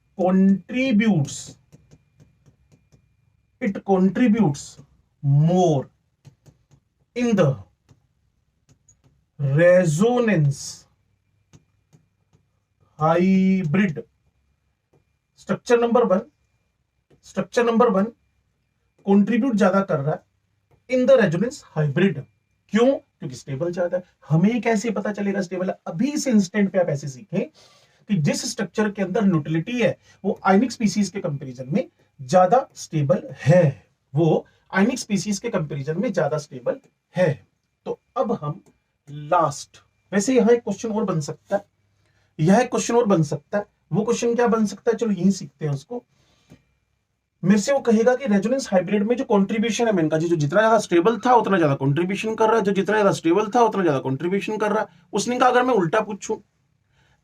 contributes more in the resonance hybrid। Structure number one contribute ज्यादा कर रहा है इन द रेजोनेंस हाइब्रिड। क्यों? क्योंकि स्टेबल ज्यादा है। हमें कैसे पता चलेगा स्टेबल है? अभी इस इंस्टेंट पे आप ऐसे सीखें कि जिस स्ट्रक्चर के अंदर न्यूट्रलिटी है वो आयनिक स्पीसीज के कंपैरिजन में ज्यादा स्टेबल है, वो आयनिक स्पीसीज के कंपैरिजन में ज्यादा स्टेबल है। तो अब हम लास्ट, वैसे यहां एक क्वेश्चन और बन सकता है, वो क्वेश्चन क्या बन सकता है, चलो यही सीखते हैं उसको। मेरे से वो कहेगा कि रेजोनेंस हाइब्रिड में जो कंट्रीब्यूशन है मैंने कहा जी, जो जितना ज्यादा स्टेबल था उतना ज्यादा कंट्रीब्यूशन कर रहा है, जो जितना ज्यादा स्टेबल था उतना ज्यादा कंट्रीब्यूशन कर रहा है। उसने कहा अगर मैं उल्टा पूछूं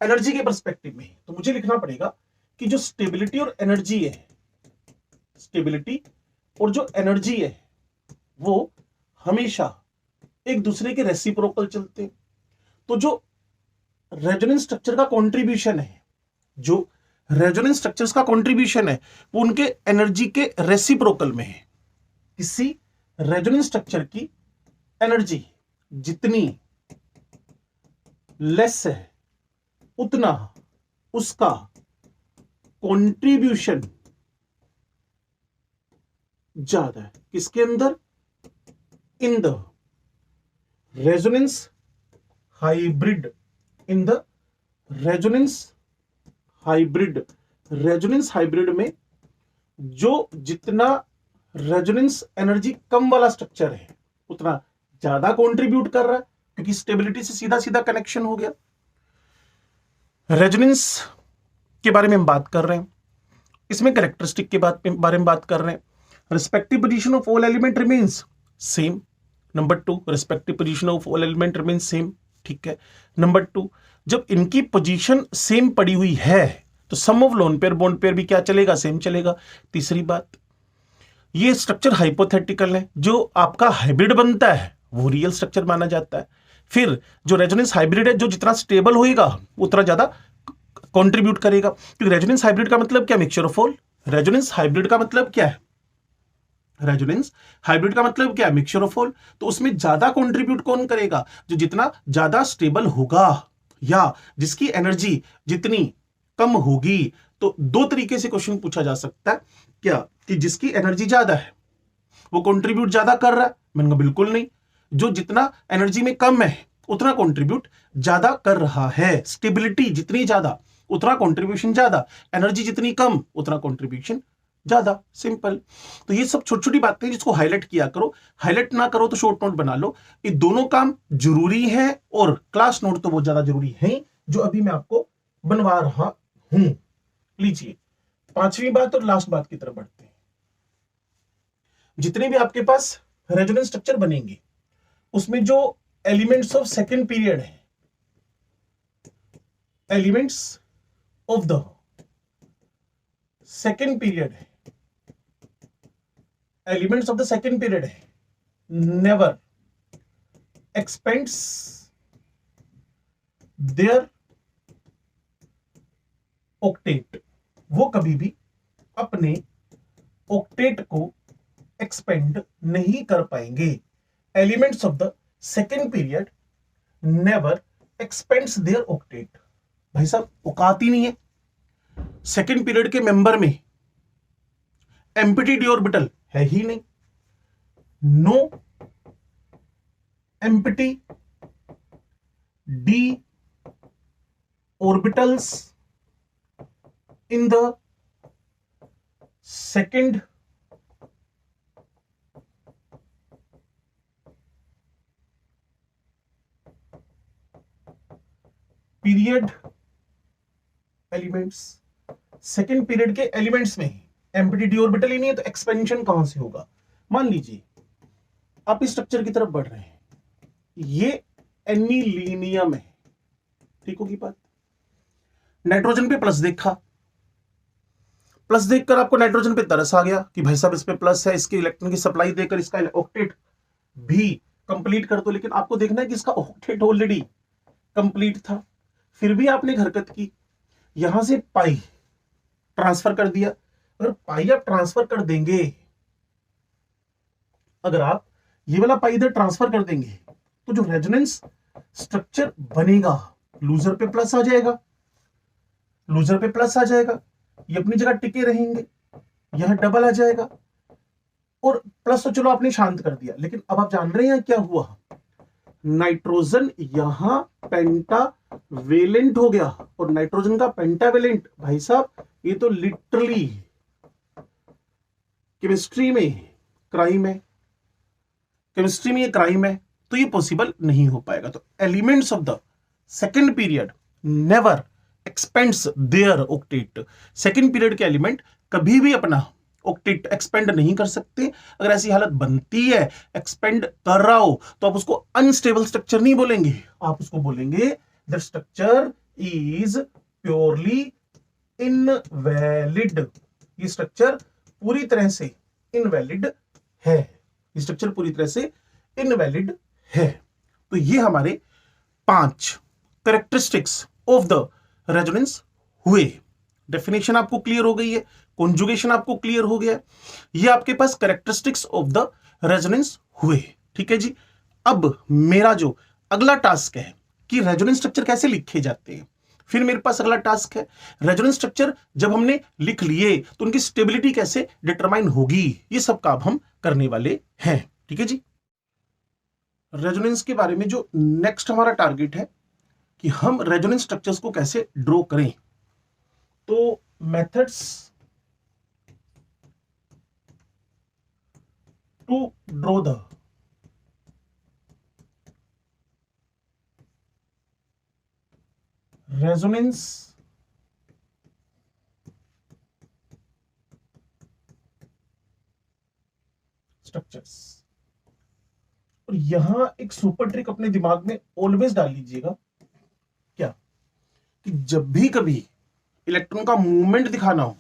एनर्जी के पर्सपेक्टिव में, तो मुझे लिखना पड़ेगा कि जो स्टेबिलिटी और एनर्जी है, स्टेबिलिटी और जो एनर्जी है वो हमेशा एक दूसरे के रेसिप्रोकल चलते हैं। तो जो रेजोनेंस स्ट्रक्चर का कंट्रीब्यूशन है, जो रेजोनेंस स्ट्रक्चर्स का कंट्रीब्यूशन है, वो उनके एनर्जी के रेसिप्रोकल में है। किसी रेजोनेंस स्ट्रक्चर की एनर्जी जितनी लेस है उतना उसका कंट्रीब्यूशन ज्यादा है। किसके अंदर? In the resonance hybrid, in the resonance hybrid में जो जितना रेजोनेंस एनर्जी कम वाला स्ट्रक्चर है उतना ज्यादा कंट्रीब्यूट कर रहा है, क्योंकि स्टेबिलिटी से सीधा सीधा कनेक्शन हो गया। रेजोनेंस के बारे में हम बात कर रहे हैं, इसमें कैरेक्टरिस्टिक के बारे में बात कर रहे हैं। Respective position of all element remains same. Number 2, respective position of all element remains same, ठीक है। नंबर 2, जब इनकी पोजीशन सेम पड़ी हुई है तो sum of lone pair bond pair भी क्या चलेगा? सेम चलेगा। तीसरी बात, ये स्ट्रक्चर हाइपोथेटिकल है, जो आपका हाइब्रिड बनता है वो रियल स्ट्रक्चर माना जाता है। फिर जो रेजोनेंस हाइब्रिड है, जो जितना स्टेबल होएगा उतना ज्यादा कंट्रीब्यूट करेगा, क्योंकि रेजोनेंस हाइब्रिड का मतलब क्या? Mixture of all. Resonance hybrid का मतलब क्या है? Mixture of all. तो उसमें ज्यादा कंट्रीब्यूट कौन करेगा? जो जितना ज्यादा स्टेबल होगा या जिसकी एनर्जी जितनी कम होगी। तो दो तरीके से क्वेश्चन पूछा जा सकता है, क्या कि जिसकी एनर्जी ज्यादा है वो कंट्रीब्यूट ज्यादा कर रहा है? मैंने कहा बिल्कुल नहीं, जो जितना एनर्जी में कम है उतना कंट्रीब्यूट ज्यादा कर रहा है। स्टेबिलिटी जितनी ज्यादा उतना कंट्रीब्यूशन ज्यादा, एनर्जी जितनी कम उतना कंट्रीब्यूशन ज्यादा। सिंपल। तो ये सब छोटी छोटी बातें जिसको हाईलाइट किया करो, हाईलाइट ना करो तो शॉर्ट नोट बना लो। ये दोनों काम जरूरी है और क्लास नोट तो बहुत ज्यादा जरूरी है, जो अभी मैं आपको बनवा रहा हूं। लीजिए, पांचवी बात और लास्ट बात की तरफ बढ़ते हैं। जितने भी आपके पास रेजोनेंस स्ट्रक्चर बनेंगे उसमें जो एलिमेंट्स ऑफ सेकेंड पीरियड है, elements of the second period है, elements of the second period है, नेवर एक्सपेंड्स देयर ऑक्टेट। वो कभी भी अपने ऑक्टेट को एक्सपेंड नहीं कर पाएंगे। Elements of the second period never expands their octet. भाई साहब, औकात ही नहीं है सेकेंड पीरियड के मेंबर में एम्प्टी डी ऑर्बिटल है ही नहीं। No empty D orbitals in the second period elements. Second period के एलिमेंट्स में एम्प्टी डी ऑर्बिटल ही नहीं है तो एक्सपेंशन कहां से होगा? मान लीजिए आप इस स्ट्रक्चर की तरफ बढ़ रहे हैं, ये एनिलीनियम है, ठीक होगी बात। नाइट्रोजन पे प्लस देखा, प्लस देखकर आपको नाइट्रोजन पे तरस आ गया कि भाई साहब इस पे प्लस है, इसके इलेक्ट्रॉन की सप्लाई देकर इसका ऑक्टेट भी कंप्लीट कर दो, लेकिन आपको देखना है कि इसका ऑक्टेट ऑलरेडी कंप्लीट था। फिर भी आपने एक हरकत की, यहां से पाई ट्रांसफर कर दिया। अगर पाई आप ट्रांसफर कर देंगे, अगर आप ये वाला पाई इधर ट्रांसफर कर देंगे, तो जो रेजोनेंस स्ट्रक्चर बनेगा, लूजर पे प्लस आ जाएगा, लूजर पे प्लस आ जाएगा, ये अपनी जगह टिके रहेंगे, यह डबल आ जाएगा। और प्लस तो चलो आपने शांत कर दिया, लेकिन अब आप जान रहे हैं क्या हुआ, नाइट्रोजन यहां पेंटावेलेंट हो गया। और नाइट्रोजन का पेंटावेलेंट भाई साहब ये तो लिटरली केमिस्ट्री में क्राइम है, केमिस्ट्री में ये क्राइम है, तो ये पॉसिबल नहीं हो पाएगा। तो elements of the second period never expands their octet. Second period के एलिमेंट कभी भी अपना ऑक्टेट एक्सपेंड नहीं कर सकते। अगर ऐसी हालत बनती है, एक्सपेंड कर रहा हो, तो आप उसको अनस्टेबल स्ट्रक्चर नहीं बोलेंगे, आप उसको बोलेंगे the structure is purely invalid. ये स्ट्रक्चर पूरी तरह से इनवैलिड है, ये स्ट्रक्चर पूरी तरह से इनवैलिड है। तो ये हमारे 5 कैरेक्टरिस्टिक्स ऑफ द रेजोनेंस हुए। डेफिनेशन आपको क्लियर हो गई है, कॉन्जुगेशन आपको क्लियर हो गया, ये आपके पास कैरेक्टरिस्टिक्स ऑफ द रेजोनेंस हुए। ठीक है जी। अब मेरा जो अगला टास्क है कि रेजोनेंस स्ट्रक्चर कैसे लिखे जाते हैं, फिर मेरे पास अगला टास्क है रेजोनेंस स्ट्रक्चर जब हमने लिख लिए तो उनकी स्टेबिलिटी कैसे डिटरमाइन होगी, ये सब काम हम करने वाले हैं। ठीक है जी। रेजोनेंस के बारे में जो नेक्स्ट हमारा टारगेट है कि हम रेजोनेंस स्ट्रक्चर्स को कैसे ड्रॉ करें, तो methods to draw the resonance structures. और यहां एक सुपर ट्रिक अपने दिमाग में ऑलवेज डाल लीजिएगा, क्या कि जब भी कभी इलेक्ट्रॉन का मूवमेंट दिखाना हो,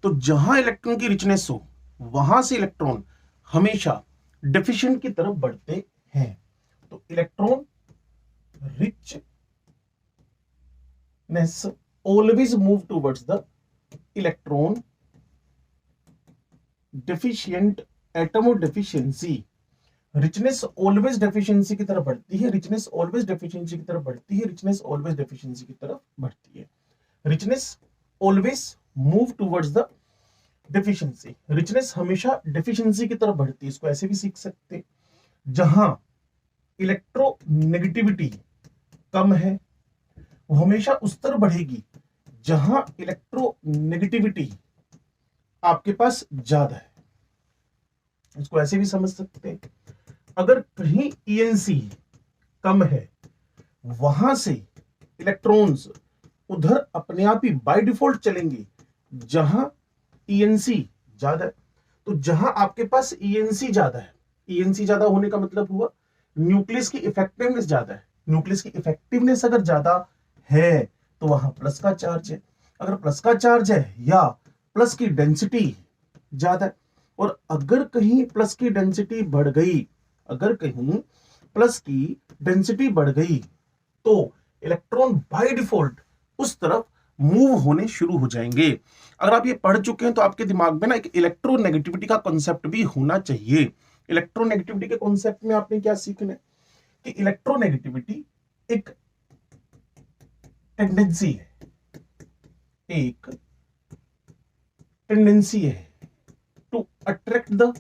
तो जहां इलेक्ट्रॉन की रिचनेस हो वहां से इलेक्ट्रॉन हमेशा डेफिशिएंट की तरफ बढ़ते हैं। तो electron richness always move towards the electron deficient atom of deficiency. Richness always deficiency की तरफ बढ़ती है, रिचनेस ऑलवेज डेफिशिएंसी की तरफ बढ़ती है, रिचनेस ऑलवेज डेफिशिएंसी की तरफ बढ़ती है। Richness always move towards the deficiency, richness हमेशा डेफिशिएंसी की तरफ बढ़ती है। इसको ऐसे भी सीख सकते, जहां इलेक्ट्रोनेगेटिविटी कम है वो हमेशा उस तरफ बढ़ेगी जहां इलेक्ट्रोनेगेटिविटी आपके पास ज्यादा है। इसको ऐसे भी समझ सकते हैं, अगर कहीं ईएनसी कम है वहां से इलेक्ट्रॉन्स उधर अपने आप ही बाय डिफॉल्ट चलेंगे जहां ईएनसी ज्यादा है। तो जहां आपके पास ईएनसी ज्यादा है, ईएनसी ज्यादा होने का मतलब हुआ न्यूक्लियस की इफेक्टिवनेस ज्यादा है। न्यूक्लियस की इफेक्टिवनेस अगर ज्यादा है तो वहां प्लस का चार्ज है। अगर प्लस का चार्ज है या प्लस की डेंसिटी ज्यादा है, और अगर कहीं प्लस की डेंसिटी बढ़ गई, अगर कहीं प्लस की डेंसिटी बढ़ गई, तो इलेक्ट्रॉन बाय डिफॉल्ट उस तरफ मूव होने शुरू हो जाएंगे। अगर आप ये पढ़ चुके हैं तो आपके दिमाग में ना एक इलेक्ट्रोनेगेटिविटी का कॉन्सेप्ट भी होना चाहिए। इलेक्ट्रोनेगेटिविटी के कॉन्सेप्ट में आपने क्या सीखना है कि इलेक्ट्रोनेगेटिविटी एक टेंडेंसी है, एक टेंडेंसी है to attract the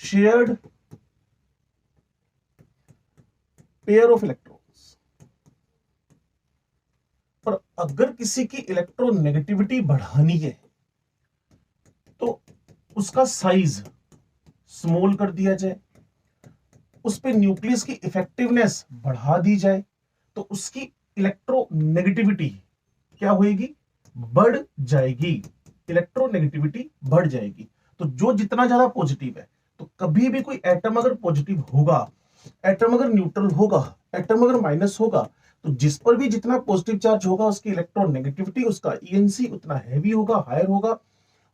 shared pair of electrons. पर अगर किसी की इलेक्ट्रोनेगेटिविटी बढ़ानी है तो उसका साइज स्मॉल कर दिया जाए, उस पे न्यूक्लियस की इफेक्टिवनेस बढ़ा दी जाए, तो उसकी इलेक्ट्रोनेगेटिविटी क्या होगी, बढ़ जाएगी। इलेक्ट्रोनेगेटिविटी बढ़ जाएगी। तो जो जितना ज्यादा पॉजिटिव है, तो कभी भी कोई एटम अगर पॉजिटिव होगा, एटम अगर न्यूट्रल होगा, एटम अगर माइनस होगा, तो जिस पर भी जितना पॉजिटिव चार्ज होगा उसकी इलेक्ट्रोनेगेटिविटी, उसका ईएनसी उतना हैवी होगा, हायर होगा।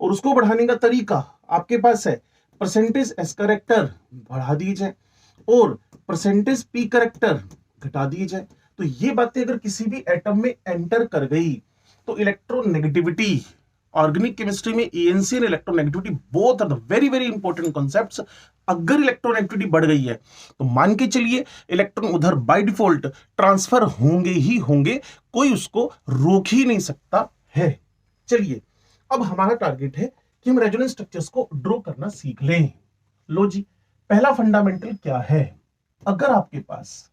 और उसको बढ़ाने का तरीका आपके पास है, परसेंटेज एस करेक्टर बढ़ा दिए जाए और परसेंटेज पी करेक्टर घटा दिए जाए। तो ये बातें अगर किसी भी एटम में एंटर कर गई तो इलेक्ट्रोनेगेटिविटी, ऑर्गेनिक केमिस्ट्री में ईएनसी और electronegativity both are the very very important concepts. अगर इलेक्ट्रोनेगेटिविटी बढ़ गई है तो मान के चलिए इलेक्ट्रॉन उधर बाय डिफॉल्ट ट्रांसफर होंगे ही होंगे, कोई उसको रोक ही नहीं सकता है। चलिए अब हमारा टारगेट है कि हम रेजोनेंस स्ट्रक्चर्स को ड्रॉ करना सीख लें। लो जी, पहला फंडामेंटल क्या है, अगर आपके पास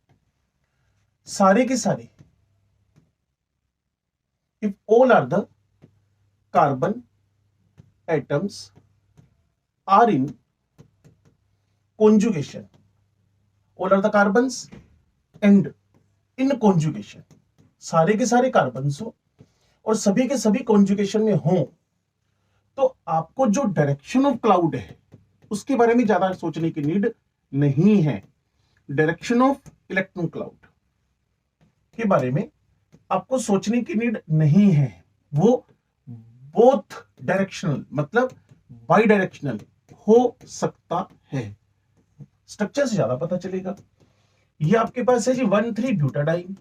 सारे के सारे, if all are the carbon atoms are in conjugation, all are the carbons and in conjugation, सारे के सारे कार्बन्स हो और सभी के सभी कॉन्जुगेशन में हो, तो आपको जो डायरेक्शन ऑफ क्लाउड है उसके बारे में ज्यादा सोचने की नीड नहीं है। डायरेक्शन ऑफ इलेक्ट्रॉन क्लाउड के बारे में आपको सोचने की नीड नहीं है, वो बोथ डायरेक्शनल मतलब बाई डायरेक्शनल हो सकता है। स्ट्रक्चर से ज्यादा पता चलेगा। ये आपके पास है जी 1,3 ब्यूटाडाइन।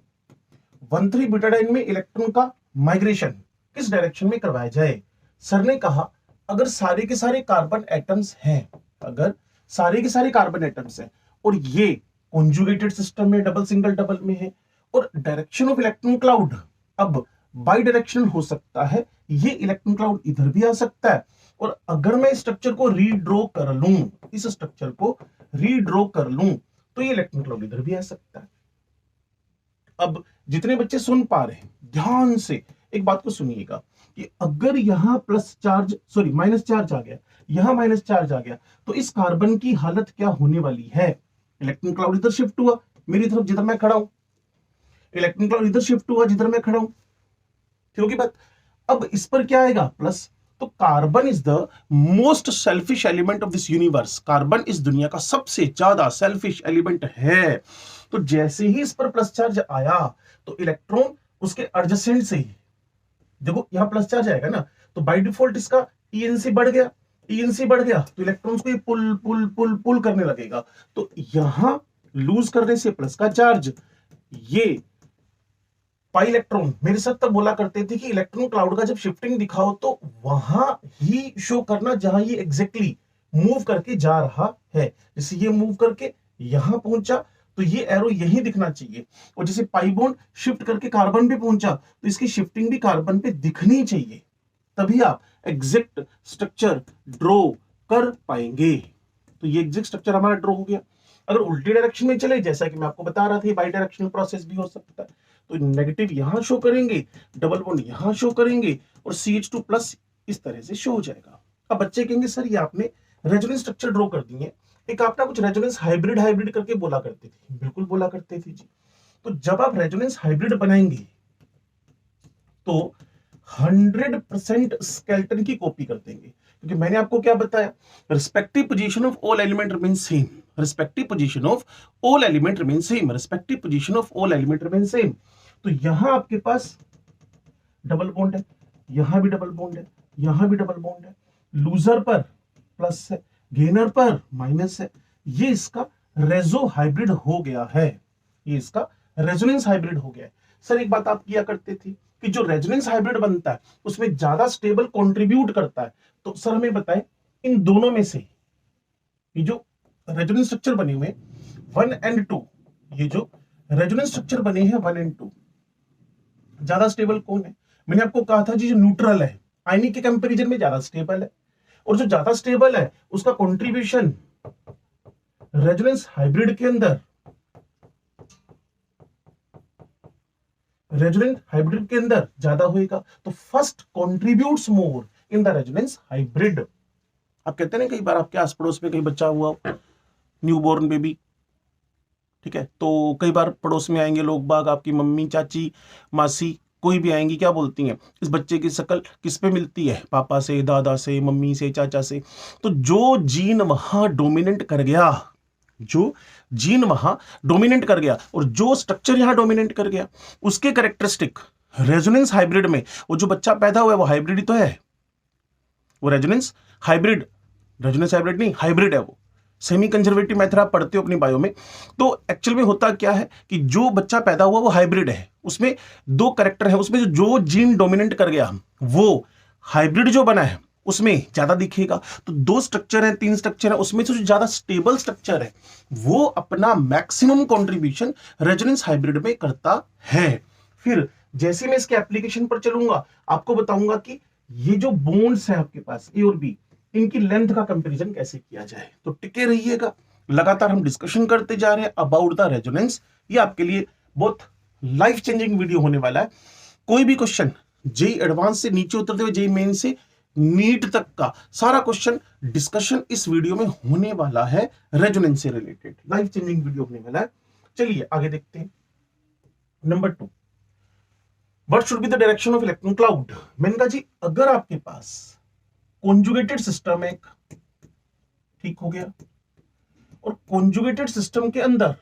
1,3 ब्यूटाडाइन में इलेक्ट्रॉन का माइग्रेशन किस डायरेक्शन में करवाया जाए। सर ने कहा अगर सारे के सारे कार्बन एटम्स हैं, अगर सारे के सारे कार्बन एटम्स हैं और ये कॉन्जुगेटेड सिस्टम में डबल सिंगल डबल में है और डायरेक्शन ऑफ इलेक्ट्रॉन क्लाउड अब बाई डायरेक्शनल हो सकता है, ये इलेक्ट्रॉन क्लाउड इधर भी आ सकता है। और अगर मैं स्ट्रक्चर को रीड्रॉ कर लूं, इस स्ट्रक्चर को रीड्रॉ कर लूं, तो ये इलेक्ट्रॉन क्लाउड इधर भी आ सकता है। अब जितने बच्चे सुन पा रहे हैं ध्यान से एक बात को सुनिएगा कि अगर यहां plus charge sorry minus charge आ गया, यहां माइनस चार्ज आ गया, तो इस कार्बन की हालत क्या होने वाली है। इलेक्ट्रॉन क्लाउड इधर शिफ्ट हुआ मेरी तरफ जिधर मैं खड़ा हूं, इलेक्ट्रॉन क्लाउड इधर शिफ्ट हुआ जिधर मैं खड़ा हूं, ठीक होगी बात। अब इस पर क्या आएगा प्लस, तो carbon is the most selfish element of this universe. Carbon इस दुनिया का सबसे ज्यादा सेल्फिश एलिमेंट है। तो जैसे ही इस पर प्लस चार्ज आया तो इलेक्ट्रॉन उसके एडजेसेंट से ही, देखो यहां प्लस चार्ज आएगा ना, तो बाय डिफॉल्ट इसका ईएनसी बढ़ गया, ईएनसी बढ़ गया तो इलेक्ट्रॉन्स को ये पुल पुल पुल पुल करने लगेगा। तो यहां लूज करने से प्लस का चार्ज, ये पाई इलेक्ट्रॉन, मेरे साथ तब बोला करते थे कि इलेक्ट्रॉन क्लाउड का जब शिफ्टिंग दिखाओ तो वहां ही शो करना जहां ये एग्जैक्टली मूव करके जा रहा है। जैसे ये मूव करके यहां पहुंचा तो ये एरो यहीं दिखना चाहिए, और जैसे पाई बॉन्ड शिफ्ट करके कार्बन पे पहुंचा तो इसकी शिफ्टिंग भी कार्बन पे दिखनी चाहिए, तभी आप एग्जैक्ट स्ट्रक्चर ड्रॉ कर पाएंगे। तो ये एग्जैक्ट स्ट्रक्चर हमारा ड्रॉ हो गया। अगर उल्टी डायरेक्शन में चले, जैसा कि मैं आपको बता रहा था बाई डायरेक्शनल प्रोसेस भी हो सकता है, तो नेगेटिव यहां शो करेंगे, डबल बॉन्ड यहां शो करेंगे और CH2 प्लस इस तरह से शो हो जाएगा। अब बच्चे कहेंगे सर ये आपने रेजोनेंस स्ट्रक्चर ड्रॉ कर दिए, एक आपने कुछ रेजोनेंस हाइब्रिड हाइब्रिड करके बोला करते थे। बिल्कुल बोला करते थे जी। तो जब आप रेजोनेंस हाइब्रिड बनाएंगे तो 100% स्केलेटन की कॉपी कर देंगे, क्योंकि मैंने आपको क्या बताया, respective position of all element remain same, respective position of all element remain same, respective position of all element remain same. तो यहां आपके पास डबल बॉन्ड है, यहां भी डबल बॉन्ड है, यहां भी डबल बॉन्ड है, लूजर पर प्लस है, गेनर पर माइनस है। ये इसका रेजो हाइब्रिड हो गया है, ये इसका रेजोनेंस हाइब्रिड हो गया है। सर एक बात आप किया करते थे कि जो रेजोनेंस हाइब्रिड बनता है उसमें ज्यादा स्टेबल कंट्रीब्यूट करता है, तो सर हमें बताएं इन दोनों में से ये जो रेजोनेंस स्ट्रक्चर बने हुए 1 and 2, ये जो रेजोनेंस स्ट्रक्चर बने हैं 1 and 2, ज्यादा स्टेबल कौन है। मैंने आपको कहा था जी जो न्यूट्रल है आयनिक के कंपैरिजन में ज्यादा स्टेबल है, और जो ज्यादा स्टेबल है उसका कंट्रीब्यूशन रेजोनेंस हाइब्रिड के अंदर, रेजोनेंस हाइब्रिड के अंदर ज्यादा होएगा। तो first contributes more in the resonance hybrid. आप कहते हैं ना कई बार आपके आस पड़ोस में कहीं बच्चा हुआ न्यूबॉर्न बेबी, ठीक है, तो कई बार पड़ोस में आएंगे लोग बाग, आपकी मम्मी चाची मासी कोई भी आएंगी, क्या बोलती हैं, इस बच्चे की शक्ल किस पे मिलती है, पापा से, दादा से, मम्मी से, चाचा से। तो जो जीन वहां डोमिनेंट कर गया, जो जीन वहां डोमिनेट कर गया और जो स्ट्रक्चर यहां डोमिनेट कर गया उसके कैरेक्टरिस्टिक रेजोनेंस हाइब्रिड में, वो जो बच्चा पैदा हुआ है वो हाइब्रिड ही तो है, वो रेजोनेंस हाइब्रिड नहीं, हाइब्रिड है वो। सेमी कंजर्वेटिव मेथड आप पढ़ते हो अपनी बायो में। तो एक्चुअल में होता क्या है कि जो बच्चा पैदा हुआ वो हाइब्रिड है, उसमें दो करेक्टर है, उसमें जो जीन डोमिनेट कर गया वो हाइब्रिड जो बना है उसमें ज्यादा दिखेगा। तो दो स्ट्रक्चर है, तीन स्ट्रक्चर है, उसमें से जो ज्यादा स्टेबल स्ट्रक्चर है वो अपना मैक्सिमम कंट्रीब्यूशन रेजोनेंस हाइब्रिड में करता है। फिर जैसे मैं इसके एप्लीकेशन पर चलूंगा आपको बताऊंगा कि ये जो बोन्ड्स है आपके पास ए और बी, इनकी लेंथ का कंपैरिजन कैसे किया जाए। तो टिके रहिएगा, लगातार हम डिस्कशन करते जा रहे हैं अबाउट द रेजोनेंस। ये आपके लिए बहुत लाइफ चेंजिंग वीडियो होने वाला है। कोई भी क्वेश्चन जेई एडवांस से नीचे उतरते हुए जेई मेन से नीट तक का सारा क्वेश्चन डिस्कशन इस वीडियो में होने वाला है, रेजोनेंस से रिलेटेड लाइफ चेंजिंग वीडियो होने वाला है। चलिए आगे देखते हैं। Number 2, what should be the direction of electron cloud. मैंने कहा जी अगर आपके पास कॉन्जुगेटेड सिस्टम एक ठीक हो गया और कॉन्जुगेटेड सिस्टम के अंदर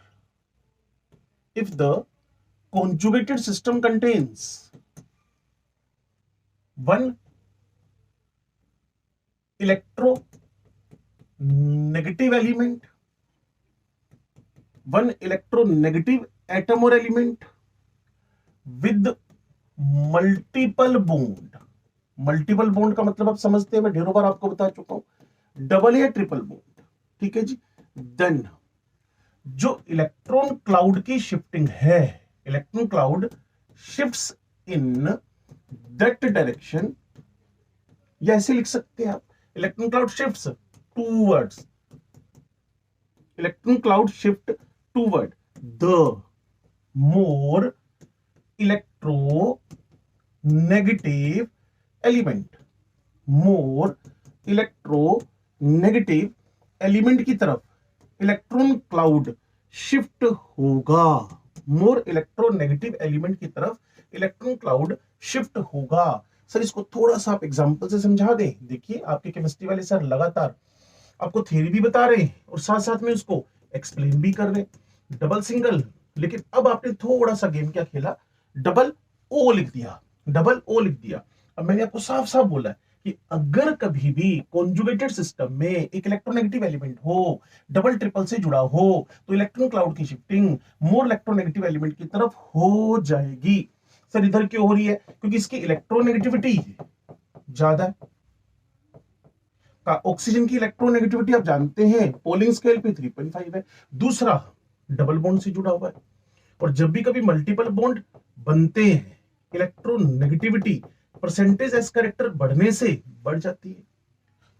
if the conjugated system contains one electronegative element, one electronegative atom और element with multiple bond. Multiple bond का मतलब आप समझते हैं, मैं ढेरों बार आपको बता चुका हूं, डबल या ट्रिपल बॉन्ड, ठीक है जी। देन जो इलेक्ट्रॉन क्लाउड की शिफ्टिंग है, electron cloud shifts in that direction, या ऐसे लिख सकते हैं आप, electron cloud shifts towards, electron cloud shift toward the more electronegative element, more electronegative element की तरफ इलेक्ट्रॉन क्लाउड शिफ्ट होगा, मोर इलेक्ट्रोनेगेटिव एलिमेंट की तरफ इलेक्ट्रॉन क्लाउड शिफ्ट होगा। सर इसको थोड़ा सा आप एग्जांपल से समझा दें। देखिए आपके केमिस्ट्री वाले सर लगातार आपको थ्योरी भी बता रहे हैं और साथ साथ में उसको एक्सप्लेन भी कर रहे हैं, डबल सिंगल। लेकिन अब आपने थोड़ा सा गेम क्या खेला, डबल ओ लिख दिया, डबल ओ लिख दिया। अब मैंने आपको साफ साफ बोला है कि अगर कभी भी कॉन्जुगेटेड सिस्टम में एक इलेक्ट्रोनेगेटिव एलिमेंट हो, डबल ट्रिपल से जुड़ा हो, तो इलेक्ट्रॉन क्लाउड की शिफ्टिंग मोर इलेक्ट्रोनेगेटिव एलिमेंट की तरफ हो जाएगी। सर इधर क्यों हो रही है, क्योंकि इसकी इलेक्ट्रोनेगेटिविटी ज्यादा है। ऑक्सीजन की इलेक्ट्रोनेगेटिविटी आप जानते हैं पोलिंग स्केल पे 3.5 है, दूसरा डबल बॉन्ड से जुड़ा हुआ है। और जब भी कभी मल्टीपल बॉन्ड बनते हैं इलेक्ट्रोनेगेटिविटी परसेंटेज एस कैरेक्टर बढ़ने से बढ़ जाती है,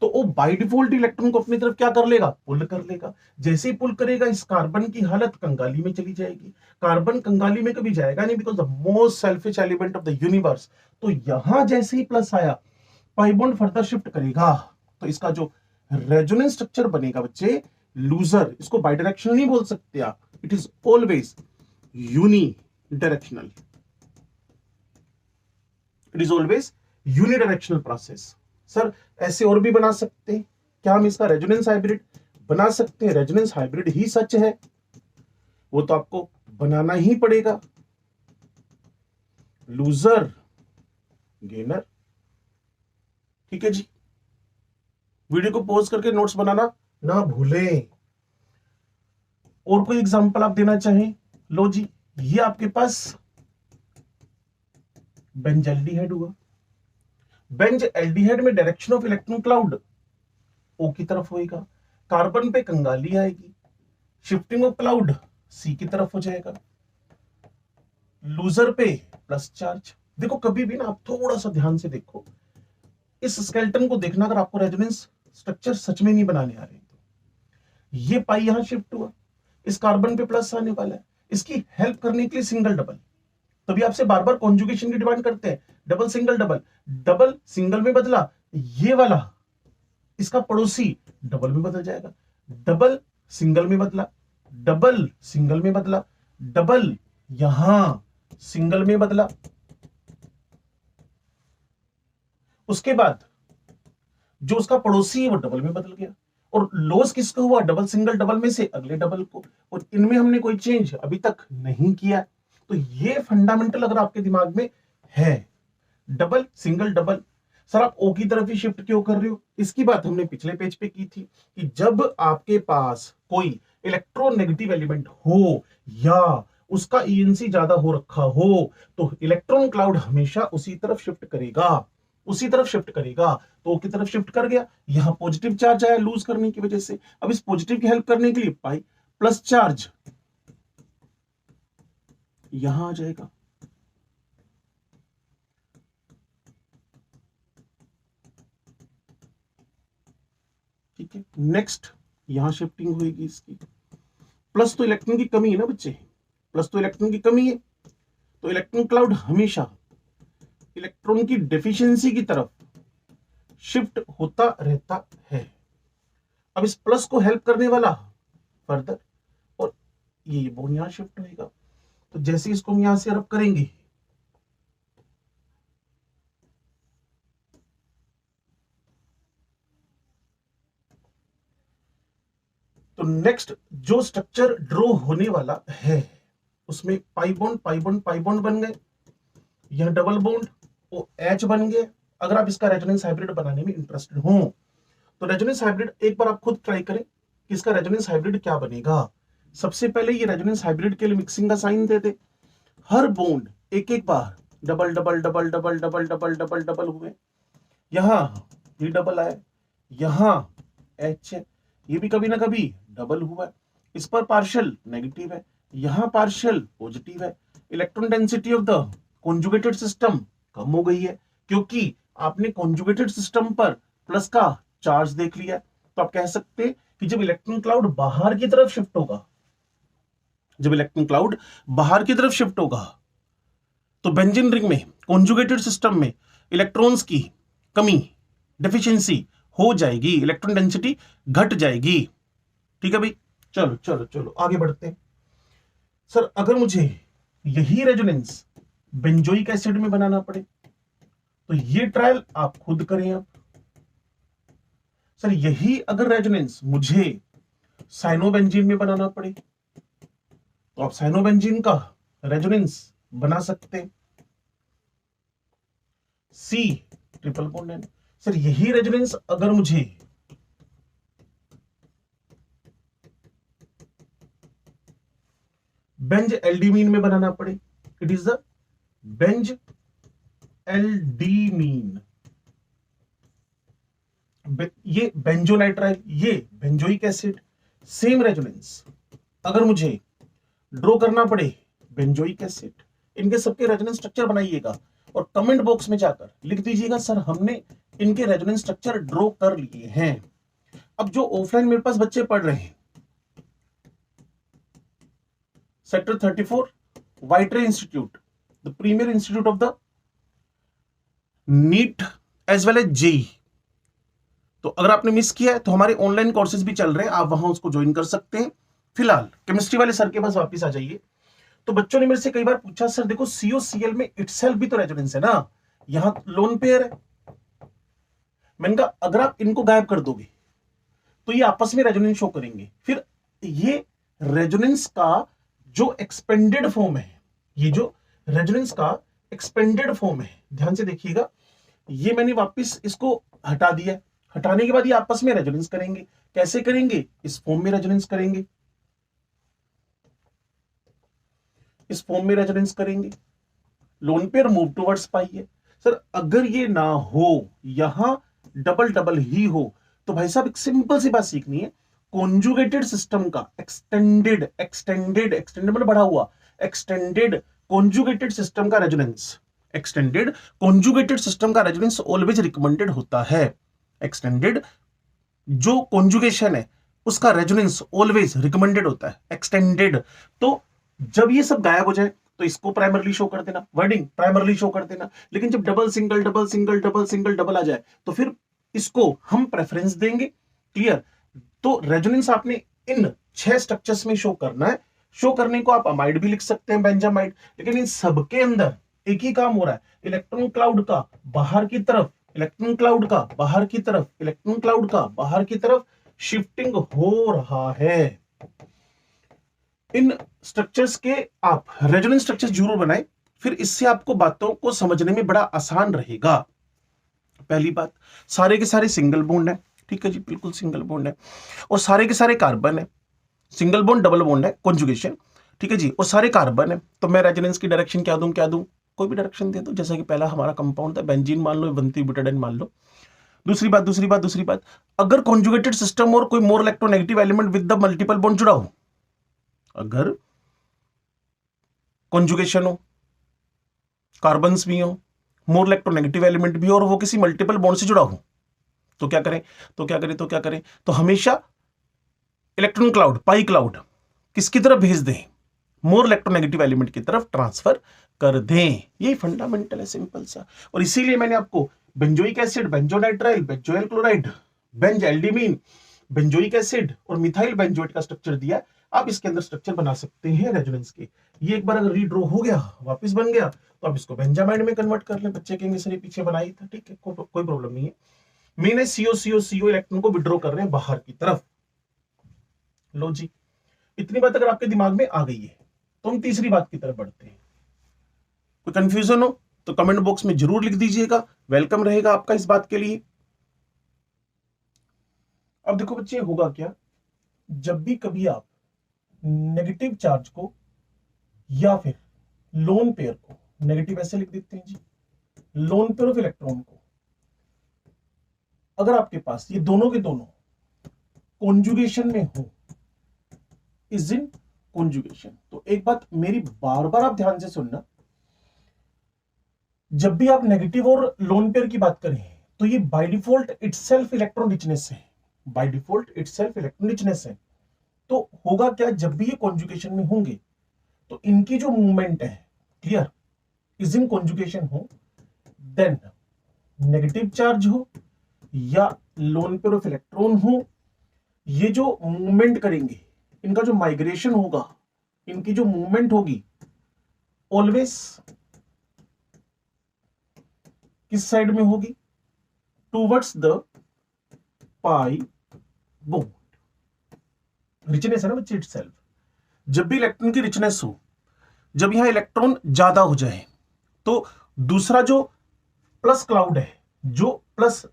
तो वो बाय डिफॉल्ट इलेक्ट्रॉन को अपनी तरफ क्या कर लेगा, पुल कर लेगा। जैसे ही पुल करेगा इस कार्बन की हालत कंगाली में चली जाएगी। कार्बन कंगाली में कभी जाएगा नहीं, because the most selfish element of the universe. तो यहां जैसे ही प्लस आया पाई बॉन्ड फर्दर शिफ्ट करेगा, तो इसका जो रेजोनेंस स्ट्रक्चर बनेगा बच्चे लूजर, इसको बाई डायरेक्शनल नहीं बोल सकते आप, it is always unidirectional, it is always unidirectional process. Sir ऐसे और भी बना सकते हैं क्या हम इसका रेजोनेंस हाइब्रिड बना सकते हैं, रेजोनेंस हाइब्रिड ही सच है, वो तो आपको बनाना ही पड़ेगा, लूजर गेनर। ठीक है जी, वीडियो को पॉज करके नोट्स बनाना ना भूलें। और कोई एग्जांपल आप देना चाहें, लो जी ये आपके पास बेंज एल्डिहाइड हुआ, बेंज एल्डिहाइड में डायरेक्शन ऑफ इलेक्ट्रॉन क्लाउड ओ की तरफ होएगा, कार्बन पे कंगाली आएगी, शिफ्टिंग ऑफ क्लाउड सी की तरफ हो जाएगा, लूजर पे प्लस चार्ज। देखो कभी भी ना आप थोड़ा सा ध्यान से देखो इस स्केलेटन को देखना, अगर आपको रेजोनेंस स्ट्रक्चर सच में नहीं बनाने आ रहे तो ये पाई यहां शिफ्ट हुआ, इस कार्बन पे प्लस आने वाला है, इसकी हेल्प करने के लिए सिंगल डबल, तभी आपसे बार बार कॉन्जुगेशन की डिमांड करते हैं, double single double, double single में बदला, ये वाला इसका पड़ोसी डबल में बदल जाएगा, डबल सिंगल में बदला, डबल सिंगल में बदला, डबल यहां सिंगल में बदला, उसके बाद जो उसका पड़ोसी है वो डबल में बदल गया, और लॉस किसका हुआ, डबल सिंगल डबल में से अगले डबल को, और इनमें हमने कोई चेंज अभी तक नहीं किया। तो ये फंडामेंटल अगर आपके दिमाग में है, डबल सिंगल डबल, सर आप ओ की तरफ ही शिफ्ट क्यों कर रहे हो, इसकी बात हमने पिछले पेज पे की थी कि जब आपके पास कोई इलेक्ट्रोनेगेटिव एलिमेंट हो या उसका ईएनसी ज्यादा हो रखा हो तो इलेक्ट्रॉन क्लाउड हमेशा उसी तरफ शिफ्ट करेगा, उसी तरफ शिफ्ट करेगा। तो ओ की तरफ शिफ्ट कर गया, यहां पॉजिटिव चार्ज आया लूज करने की वजह से, अब इस पॉजिटिव की हेल्प करने के लिए पाई प्लस चार्ज यहां आ जाएगा। ठीक है, नेक्स्ट यहां शिफ्टिंग होगी इसकी, प्लस तो इलेक्ट्रॉन की कमी है ना बच्चे, प्लस तो इलेक्ट्रॉन की कमी है, तो इलेक्ट्रॉन क्लाउड हमेशा इलेक्ट्रॉन की डेफिशिएंसी की तरफ शिफ्ट होता रहता है। अब इस प्लस को हेल्प करने वाला फर्दर, और ये बॉन्ड यहां शिफ्ट होएगा, तो जैसे इसको हम यहां से रब करेंगे तो नेक्स्ट जो स्ट्रक्चर ड्रॉ होने वाला है उसमें पाई बॉन्ड बन गए, यह डबल बॉन्ड ओ एच बन गए। अगर आप इसका रेजोनेंस हाइब्रिड बनाने में इंटरेस्टेड हो तो रेजोनेंस हाइब्रिड एक बार आप खुद ट्राई करें कि इसका रेजोनेंस हाइब्रिड क्या बनेगा। सबसे पहले ये रेजोनेंस हाइब्रिड के लिए मिक्सिंग का साइन दे दे, हर बॉन्ड एक एक बार double double double double double double double double हुए, यहां ये डबल आए, यहां एच है, ये भी कभी ना कभी डबल हुआ है, इस पर पार्शियल नेगेटिव है, यहां पार्शियल पॉजिटिव है। Electron density of the conjugated system कम हो गई है क्योंकि आपने कॉन्जुगेटेड सिस्टम पर प्लस का चार्ज देख लिया। तो आप कह सकते हैं कि जब इलेक्ट्रॉन क्लाउड बाहर की तरफ शिफ्ट होगा, जब इलेक्ट्रॉन क्लाउड बाहर की तरफ शिफ्ट होगा तो बेंजीन रिंग में कॉन्जुगेटेड सिस्टम में इलेक्ट्रॉन्स की कमी डेफिशिएंसी हो जाएगी, इलेक्ट्रॉन डेंसिटी घट जाएगी। ठीक है भाई, चलो चलो चलो आगे बढ़ते हैं। सर अगर मुझे यही रेजोनेंस बेंजोइक एसिड में बनाना पड़े तो ये ट्रायल आप खुद करें। आप सर यही अगर रेजोनेंस मुझे साइनोबेंजीन में बनाना पड़े तो आप साइनोबेंजीन का रेजोनेंस बना सकते हैं, C triple bond N. Sir यही रेजोनेंस अगर मुझे बेंज एल्डिमीन में बनाना पड़े, it is the benzaldimine, ये बेंजोनाइट्राइल, ये बेंजोइक एसिड, सेम रेजोनेंस अगर मुझे ड्रॉ करना पड़े बेंजोइक एसिड, इनके सबके रेजोनेंस स्ट्रक्चर बनाइएगा और कमेंट बॉक्स में जाकर लिख दीजिएगा सर हमने इनके रेजोनेंस स्ट्रक्चर ड्रॉ कर लिए हैं। अब जो ऑफलाइन मेरे पास बच्चे पढ़ रहे हैं सेक्टर 34 वाइट्रे institute, the premier institute of the NEET as well as JEE, तो अगर आपने मिस किया है तो हमारे ऑनलाइन कोर्सेज भी चल रहे हैं, आप वहां उसको ज्वाइन कर सकते हैं। फिलहाल केमिस्ट्री वाले सर के पास वापस आ जाइए। तो बच्चों ने मेरे से कई बार पूछा सर देखो COCl में इटसेल्फ भी तो रेजोनेंस है ना, यहां लोन पेयर है। मैंने कहा अगर आप इनको गायब कर दोगे तो ये आपस में रेजोनेंस शो करेंगे, फिर ये रेजोनेंस का जो एक्सपेंडेड फॉर्म है, ये जो रेजोनेंस का एक्सपेंडेड फॉर्म है, ध्यान से देखिएगा, ये मैंने वापस इसको हटा दिया। हटाने के बाद ये आपस में रेजोनेंस करेंगे, कैसे करेंगे, इस फॉर्म में रेजोनेंस करेंगे, इस फॉर्म में रेजोनेंस करेंगे, लोन पेयर मूव टुवर्ड्स पाई है। सर अगर ये ना हो, यहां डबल डबल ही हो, तो भाई साहब एक सिंपल सी बात सीखनी है, कॉन्जुगेटेड सिस्टम का एक्सटेंडेड एक्सटेंडेड एक्सटेंडेड मतलब बढ़ा हुआ, एक्सटेंडेड कॉन्जुगेटेड सिस्टम का रेजोनेंस, एक्सटेंडेड कॉन्जुगेटेड सिस्टम का रेजोनेंस ऑलवेज रिकमेंडेड होता है। एक्सटेंडेड जो कॉन्जुगेशन है उसका रेजोनेंस ऑलवेज रिकमेंडेड होता है, एक्सटेंडेड। तो जब ये सब गायब हो जाए तो इसको प्राइमरली शो कर देना, वर्डिंग प्राइमरली शो कर देना, लेकिन जब double single double single double single double आ जाए तो फिर इसको हम प्रेफरेंस देंगे। क्लियर? तो रेजोनेंस आपने इन 6 स्ट्रक्चर्स में शो करना है। शो करने को आप अमाइड भी लिख सकते हैं, बेंजामाइड, लेकिन इन सबके अंदर एक ही काम हो रहा है, इलेक्ट्रॉन क्लाउड का बाहर की तरफ, इलेक्ट्रॉन क्लाउड का बाहर की तरफ, इलेक्ट्रॉन क्लाउड का बाहर की तरफ शिफ्टिंग हो रहा है। इन स्ट्रक्चर्स के आप रेजोनेंस स्ट्रक्चर्स जरूर बनाएं, फिर इससे आपको बातों को समझने में बड़ा आसान रहेगा। पहली बात, सारे के सारे सिंगल बॉन्ड है, ठीक है जी, बिल्कुल सिंगल बॉन्ड है, और सारे के सारे कार्बन है, सिंगल बॉन्ड डबल बॉन्ड है, कॉन्जुगेशन, ठीक है जी, और सारे कार्बन है। तो मैं रेजोनेंस की डायरेक्शन क्या दूं, कोई भी डायरेक्शन दे दो, जैसा कि पहला हमारा कंपाउंड था बेंजीन मान लो, 1,3-ब्यूटाडाइन मान लो। दूसरी बात, अगर कॉन्जुगेटेड सिस्टम और कोई more electronegative element with the multiple bond जुड़ा हो, अगर कॉन्जुगेशन हो, कार्बन्स भी हो, मोर इलेक्ट्रोनेगेटिव एलिमेंट भी हो, और वो किसी मल्टीपल बॉन्ड से जुड़ा हो, तो क्या करें, तो हमेशा इलेक्ट्रॉन क्लाउड, पाई क्लाउड किसकी तरफ भेज दें, मोर इलेक्ट्रोनेगेटिव एलिमेंट की तरफ ट्रांसफर कर दें। यही फंडामेंटल है, सिंपल सा। और इसीलिए मैंने आपको benzoic acid, benzonitrile, benzoyl chloride, benzaldimine, benzoic acid और मिथाइल बेंजोएट का स्ट्रक्चर दिया। आप इसके अंदर स्ट्रक्चर बना सकते हैं रेजोनेंस के। ये एक बार अगर रीड्रॉ हो गया, वापस बन गया, तो आप इसको बेंजामाइन में कन्वर्ट कर ले। बच्चे कहेंगे सर ये पीछे बनाई था, ठीक है, कोई प्रॉब्लम नहीं है। मेन है CO इलेक्ट्रॉन को विड्रॉ कर रहे हैं बाहर की तरफ। लो जी, इतनी बात अगर आपके दिमाग में आ गई है तो हम तीसरी बात की तरफ बढ़ते हैं। कोई कंफ्यूजन हो तो कमेंट बॉक्स में जरूर लिख दीजिएगा, वेलकम रहेगा आपका इस बात के लिए। अब देखो बच्चे, होगा क्या, जब भी कभी आप नेगेटिव चार्ज को या फिर लोन पेयर को, नेगेटिव ऐसे लिख देते हैं जी, लोन पेयर ऑफ इलेक्ट्रॉन को, अगर आपके पास ये दोनों के दोनों कॉन्जुगेशन में हो, इज इन कॉन्जुगेशन, तो एक बात मेरी बार बार आप ध्यान से सुनना, जब भी आप नेगेटिव और लोन पेयर की बात करें तो ये by default itself electron richness है, by default itself electron richness है। तो होगा क्या, जब भी ये कॉन्जुगेशन में होंगे तो इनकी जो मूवमेंट है, क्लियर, इज इन कॉन्जुगेशन हो, देन नेगेटिव चार्ज हो या लोन पेयर ऑफ इलेक्ट्रॉन हो, ये जो मूवमेंट करेंगे, इनका जो माइग्रेशन होगा, इनकी जो मूवमेंट होगी, ऑलवेज किस साइड में होगी, towards the pi bond. Richness है ना बच्चे, इटसेल्फ। जब भी इलेक्ट्रॉन की रिचनेस हो, जब यहां इलेक्ट्रॉन ज्यादा हो जाए, तो दूसरा जो प्लस क्लाउड है, जो प्लस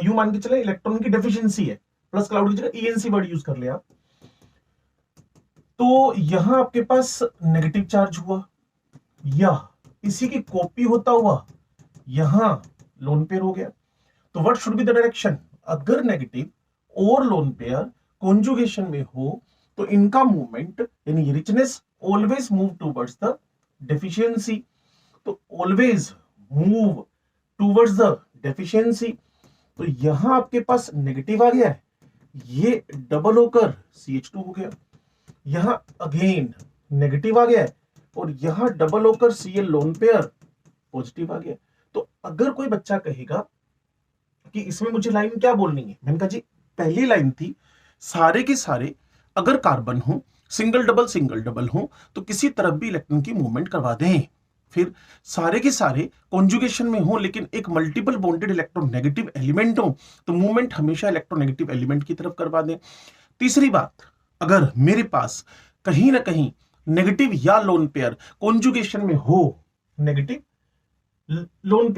यू मान के चले इलेक्ट्रॉन की डेफिशिएंसी है, प्लस क्लाउड की जगह ENC वर्ड यूज कर ले आप, तो यहां आपके पास नेगेटिव चार्ज हुआ, या इसी की कॉपी होता हुआ यहां लोन पेयर हो गया। तो what should be the direction, अगर नेगेटिव और लोन पेयर कॉन्जुगेशन में हो तो इनका मूवमेंट यानी richness always move towards the deficiency, तो always move towards the deficiency. तो यहां आपके पास नेगेटिव आ गया है, ये डबल होकर CH2 हो गया, यहां अगेन नेगेटिव आ गया है और यहां डबल होकर Cl लोन पेयर पॉजिटिव आ गया। तो अगर कोई बच्चा कहेगा कि इसमें मुझे लाइन क्या बोलनी है, मैंने कहा जी पहली लाइन थी, सारे के सारे अगर कार्बन हो, सिंगल डबल हो, तो किसी तरफ भी इलेक्ट्रॉन की मूवमेंट करवा दें। फिर सारे के सारे कॉन्जुगेशन में हो लेकिन एक मल्टीपल बॉन्डेड इलेक्ट्रोनेगेटिव एलिमेंट हो, तो मूवमेंट हमेशा इलेक्ट्रोनेगेटिव एलिमेंट की तरफ करवा दें। तीसरी बात, अगर मेरे पास कहीं ना कहीं नेगेटिव या लोन पेयर कॉन्जुगेशन में हो, नेगेटिव लोन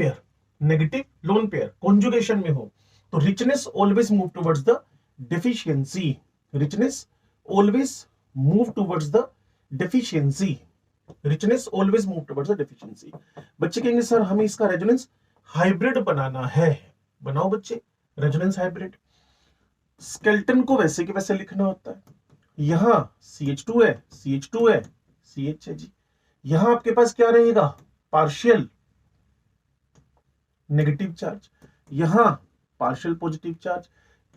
पेयर कॉन्जुगेशन में हो, तो richness always move towards the deficiency, richness always move towards the deficiency, richness always move towards the deficiency. बच्चे कहेंगे सर हमें इसका रेजोनेंस हाइब्रिड बनाना है, बनाओ बच्चे रेजोनेंस हाइब्रिड। स्केलेटन को वैसे के वैसे लिखना होता है, यहां CH2 है, CH है जी, यहां आपके पास क्या रहेगा, पार्शियल नेगेटिव चार्ज, यहां पार्शियल पॉजिटिव चार्ज,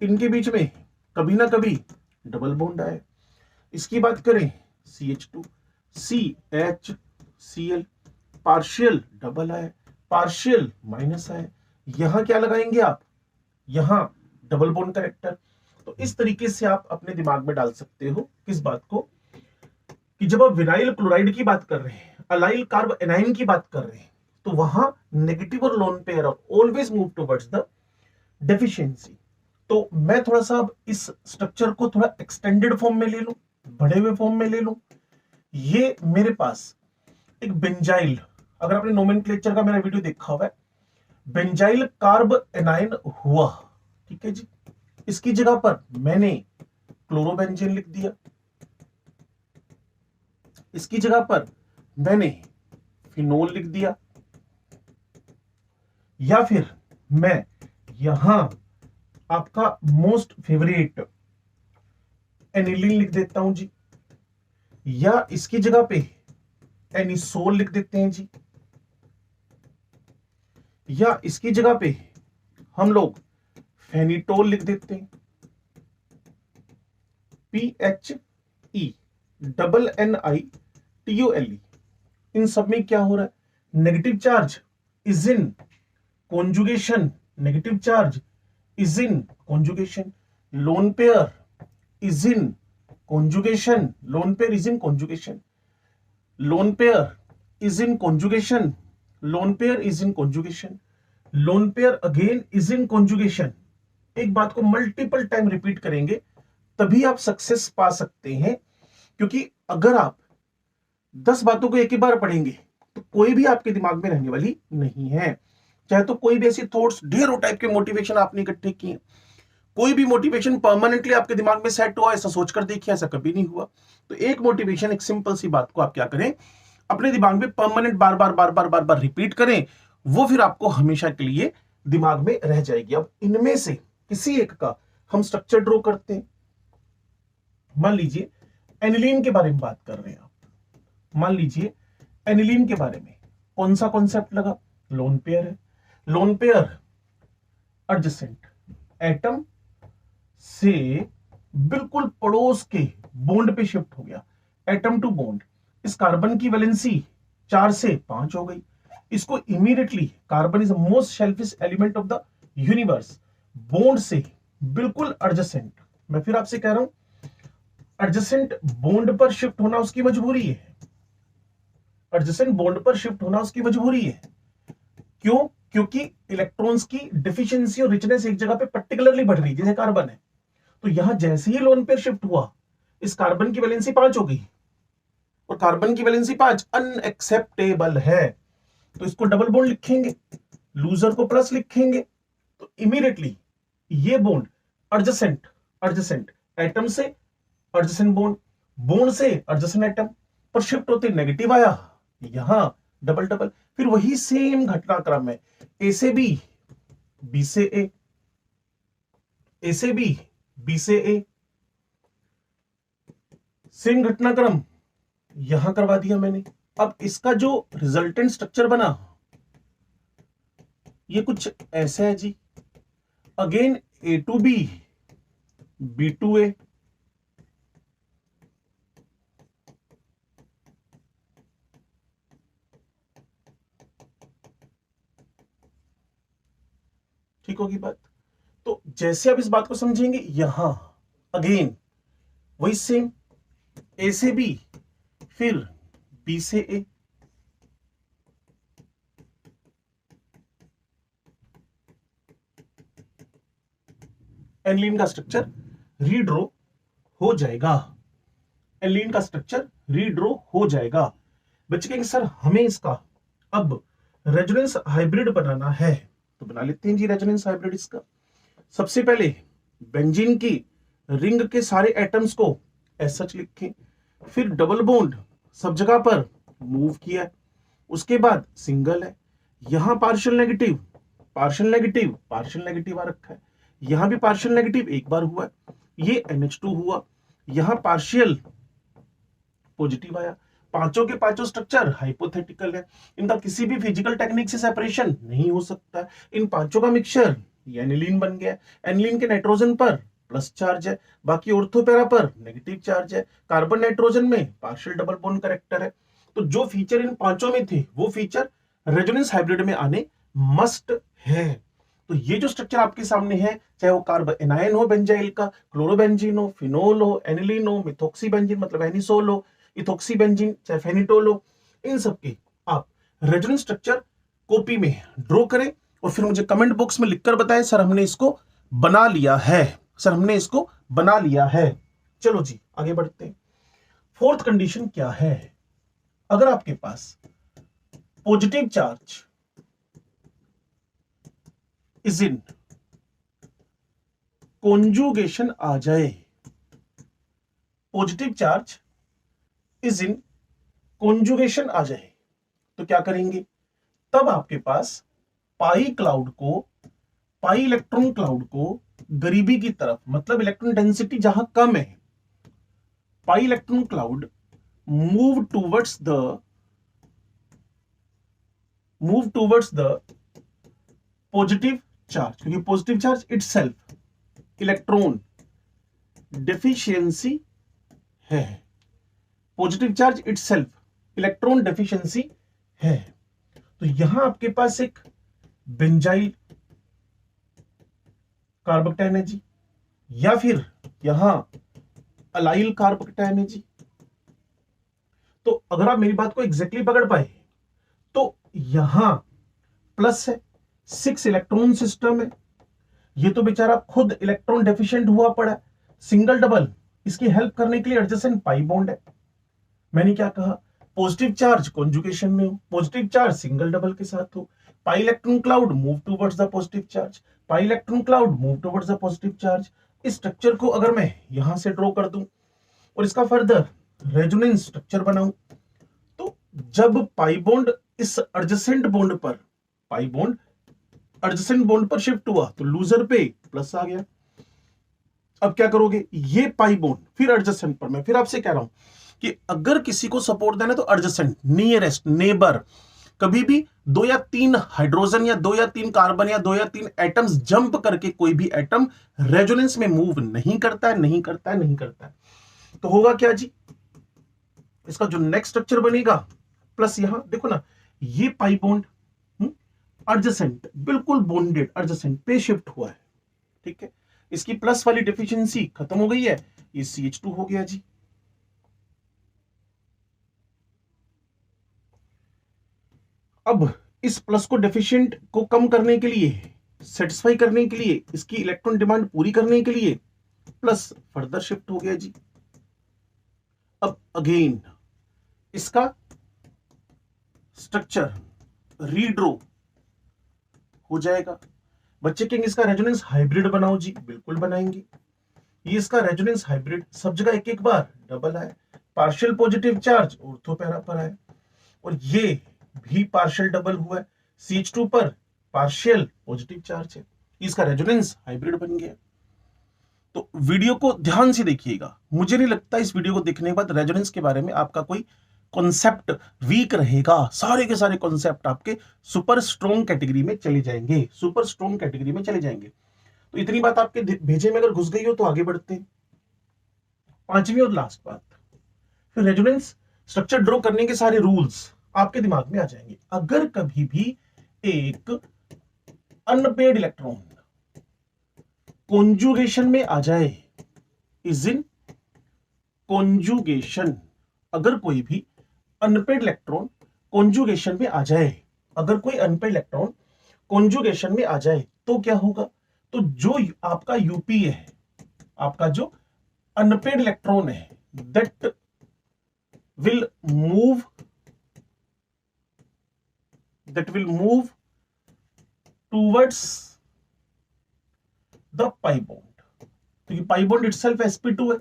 इनके बीच में कभी ना कभी डबल बॉन्ड आए। इसकी बात करें CH2 CHCl, पार्शियल डबल आए, पार्शियल माइनस आए, यहां क्या लगाएंगे आप, यहां डबल बॉन्ड करेक्टर। तो इस तरीके से आप अपने दिमाग में डाल सकते हो किस बात को, कि जब आप विनाइल क्लोराइड की बात कर रहे हैं, अलाइल कार्ब एनाइन की बात कर रहे हैं, तो वहां नेगेटिव और lone pair always move towards the deficiency. तो मैं थोड़ा सा अब इस स्ट्रक्चर को थोड़ा एक्सटेंडेड फॉर्म में ले लूं, बढ़े हुए फॉर्म में ले लूं। ये मेरे पास एक बेंजाइल, अगर आपने नोमेनक्लेचर का मेरा वीडियो देखा हुआ है, बेंजाइल कार्ब एनाइन हुआ, ठीक है जी। इसकी जगह पर मैंने क्लोरोबेंजीन लिख दिया, इसकी जगह पर मैंने फिनोल लिख दिया, या फिर मैं यहां आपका मोस्ट फेवरेट एनिलीन लिख देता हूं जी, या इसकी जगह पे एनिसोल लिख देते हैं जी, या इसकी जगह पे हम लोग फेनिटोल लिख देते हैं, PHE इन सब में क्या हो रहा है, negative charge is in conjugation, negative charge is in conjugation, lone pair is in conjugation, lone pair is in conjugation, lone pair is in conjugation, lone pair is in conjugation, lone pair again is in conjugation. एक बात को multiple time repeat करेंगे तभी आप success पा सकते हैं, क्योंकि अगर आप 10 बातों को एक ही बार पढ़ेंगे तो कोई भी आपके दिमाग में रहने वाली नहीं है। चाहे तो कोई भी ऐसी थॉट्स, ढेरों टाइप के मोटिवेशन आपने इकट्ठे किए, कोई भी मोटिवेशन परमानेंटली आपके दिमाग में सेट हुआ, ऐसा सोचकर देखिए, ऐसा कभी नहीं हुआ। तो एक मोटिवेशन, एक सिंपल सी बात को आप क्या करें, अपने दिमाग में परमानेंट बार बार बार बार बार बार रिपीट करें, वो फिर आपको हमेशा के लिए दिमाग में रह जाएगी। अब इनमें से किसी एक का हम स्ट्रक्चर ड्रॉ करते हैं। मान लीजिए एनिलीन के बारे में बात कर रहे हैं आप, मान लीजिए एनिलीन के बारे में कौन सा कॉन्सेप्ट लगा, लोन पेयर है, लोन पेयर एडजेसेंट एटम से बिल्कुल पड़ोस के बॉन्ड पे शिफ्ट हो गया, एटम टू बॉन्ड। इस कार्बन की वैलेंसी 4 से 5 हो गई, इसको immediately, carbon is the most shellfish element of the universe, bond से बिल्कुल एडजेसेंट, मैं फिर आपसे कह रहा हूं एडजेसेंट बॉन्ड पर शिफ्ट होना उसकी मजबूरी है, एडजेसेंट बॉन्ड पर शिफ्ट होना उसकी मजबूरी है। क्यों? क्योंकि इलेक्ट्रॉन्स की डिफिशियंसी और रिचनेस एक जगह पे पर्टिकुलरली बढ़ रही, जैसे कार्बन है, तो यहां जैसे ही लोन पेयर शिफ्ट हुआ, इस कार्बन की वैलेंसी 5 हो गई, और कार्बन की वैलेंसी 5 अनएक्सेप्टेबल है, तो इसको डबल बॉन्ड लिखेंगे, लूजर को प्लस लिखेंगे, तो इमीडिएटली ये बॉन्ड एडजेसेंट एडजेसेंट एटम से एडजेसेंट बॉन्ड, बॉन्ड से एडजेसेंट एटम पर शिफ्ट होते नेगेटिव आया, यहां डबल डबल, फिर वही सेम घटनाक्रम है, ए से बी, बी से ए, ए से बी, बी से ए, सेम घटनाक्रम यहां करवा दिया मैंने। अब इसका जो रिजल्टेंट स्ट्रक्चर बना ये कुछ ऐसा है जी, again A to B, B to A, ठीक होगी बात। तो जैसे आप इस बात को समझेंगे, यहां अगेन वही सेम, ए से बी, फिर बी से ए, एनिलीन का स्ट्रक्चर रीड्रॉ हो जाएगा, एनिलीन का स्ट्रक्चर रीड्रॉ हो जाएगा। बच्चे कहेंगे सर हमें इसका अब रेजोनेंस हाइब्रिड बनाना है, तो बना लेते हैं जी रेजोनेंस हाइब्रिड। इसका सबसे पहले बेंजीन की रिंग के सारे एटम्स को एज सच लिखें, फिर डबल बॉन्ड सब जगह पर मूव किया, उसके बाद सिंगल है, यहां partial negative partial negative partial negative आ रखा है, यहां भी पार्शियल नेगेटिव एक बार हुआ, ये NH2 हुआ, यहां पार्शियल पॉजिटिव आया। पांचों के पांचों स्ट्रक्चर हाइपोथेटिकल है, इनका किसी भी फिजिकल टेक्निक से सेपरेशन नहीं हो सकता, इन पांचों का मिक्सचर ये एनिलीन बन गया। एनिलीन के नाइट्रोजन पर प्लस चार्ज है, बाकी ऑर्थोपेरा पर नेगेटिव चार्ज है, कार्बन नाइट्रोजन में पार्शियल डबल बॉन्ड कैरेक्टर है। तो जो फीचर इन पांचों में थे वो फीचर रेजोनेंस हाइब्रिड में आने मस्ट है। तो ये जो स्ट्रक्चर आपके सामने है, चाहे वो कार्ब एनायन हो बेंजाइल का, क्लोरोबेंजीन हो, फिनोल हो, एनिलीन हो, मिथॉक्सीबेंजीन मतलब एनिसोल हो, इथोक्सीबेंजीन चाहे फेनिटोल हो, इन सब के आप रेजोनेंस स्ट्रक्चर कॉपी में ड्रॉ करें और फिर मुझे कमेंट बॉक्स में लिखकर बताएं सर हमने इसको बना लिया है। सर हमने इसको बना लिया है। चलो जी आगे बढ़ते हैं। फोर्थ कंडीशन क्या है? अगर आपके पास positive charge is in conjugation आ जाए, positive charge is in conjugation आ जाए, तो क्या करेंगे? तब आपके पास पाई इलेक्ट्रॉन क्लाउड को गरीबी की तरफ, मतलब इलेक्ट्रॉन डेंसिटी जहां कम है, pi electron cloud move towards the positive charge, क्योंकि positive charge itself electron deficiency है। Positive charge itself electron deficiency है। तो यहां आपके पास एक बेंजाइल कार्बोकटायन है जी, या फिर यहां अलाइल कार्बोकटायन है जी। तो अगर आप मेरी बात को एग्जैक्टली पकड़ पाए तो यहां प्लस है, 6 इलेक्ट्रॉन सिस्टम है। ये तो बेचारा खुद इलेक्ट्रॉन डेफिशिएंट हुआ पड़ा है। सिंगल डबल इसकी हेल्प करने के लिए एडजेसेंट पाई बॉन्ड है। मैंने क्या कहा? पॉजिटिव चार्ज कॉन्जुगेशन में हो, पॉजिटिव चार्ज सिंगल डबल के साथ हो, पाई electron cloud move towards the positive charge, pi electron cloud move towards the positive charge. इस स्ट्रक्चर को अगर मैं यहां से ड्रॉ कर दूं और इसका फर्दर रेजोनेंस स्ट्रक्चर बनाऊं, तो जब पाई बॉन्ड इस एडजेसेंट बॉन्ड पर, पाई बॉन्ड एडजेसेंट बॉन्ड पर शिफ्ट हुआ तो लूजर पे प्लस आ गया। अब क्या करोगे? ये पाई बॉन्ड फिर एडजेसेंट पर, मैं फिर आपसे कह रहा हूं कि अगर किसी को सपोर्ट देना है तो एडजेसेंट, नियरेस्ट, नेबर। कभी भी 2 या 3 हाइड्रोजन या 2 या 3 कार्बन या 2 या 3 एटम्स जंप करके कोई भी एटम रेजोनेंस में मूव नहीं करता है। तो होगा क्या जी? इसका जो नेक्स्ट स्ट्रक्चर बनेगा प्लस, यहां देखो ना, ये पाई बॉन्ड एडजेसेंट, बिल्कुल बॉन्डेड एडजेसेंट पे शिफ्ट हुआ है। ठीक है, इसकी प्लस वाली डेफिशिएंसी खत्म हो गई है, ये CH2 हो गया जी। अब इस प्लस को डेफिशिएंट को कम करने के लिए, सेटिस्फाई करने के लिए, इसकी इलेक्ट्रॉन डिमांड पूरी करने के लिए प्लस फर्दर शिफ्ट हो गया जी। अब अगेन इसका स्ट्रक्चर रीड्रो हो जाएगा। बच्चे कहेंगे इसका रेजोनेंस हाइब्रिड बनाओ जी, बिल्कुल बनाएंगे। ये इसका रेजोनेंस हाइब्रिड, सब जगह एक एक बार डबल आए, partial positive charge ortho para पर आए, और ये भी पार्शियल डबल हुआ है, CH2 पर पार्शियल पॉजिटिव चार्ज है, इसका रेजोनेंस हाइब्रिड बन गया। तो वीडियो को ध्यान से देखिएगा। मुझे नहीं लगता इस वीडियो को देखने के बाद रेजोनेंस के बारे में आपका कोई कॉन्सेप्ट वीक रहेगा। सारे के सारे कॉन्सेप्ट आपके सुपर स्ट्रॉन्ग कैटेगरी में चले जाएंगे, सुपर स्ट्रॉन्ग कैटेगरी में चले जाएंगे। तो इतनी बात आपके भेजे में अगर घुस गई हो तो आगे बढ़ते हैं। 5वीं और लास्ट बात, फिर रेजोनेंस स्ट्रक्चर ड्रॉ करने के सारे रूल्स आपके दिमाग में आ जाएंगे। अगर कभी भी एक अनपेड इलेक्ट्रॉन कॉन्जुगेशन में आ जाए, इज इन कॉन्जुगेशन, अगर कोई भी अनपेड इलेक्ट्रॉन कॉन्जुगेशन में आ जाए, अगर कोई अनपेड इलेक्ट्रॉन कॉन्जुगेशन में आ जाए तो क्या होगा? तो जो आपका यूपी है, आपका जो अनपेड इलेक्ट्रॉन है, that will move towards the pi bond, क्योंकि पाई बॉन्ड इटसेल्फ sp2 है।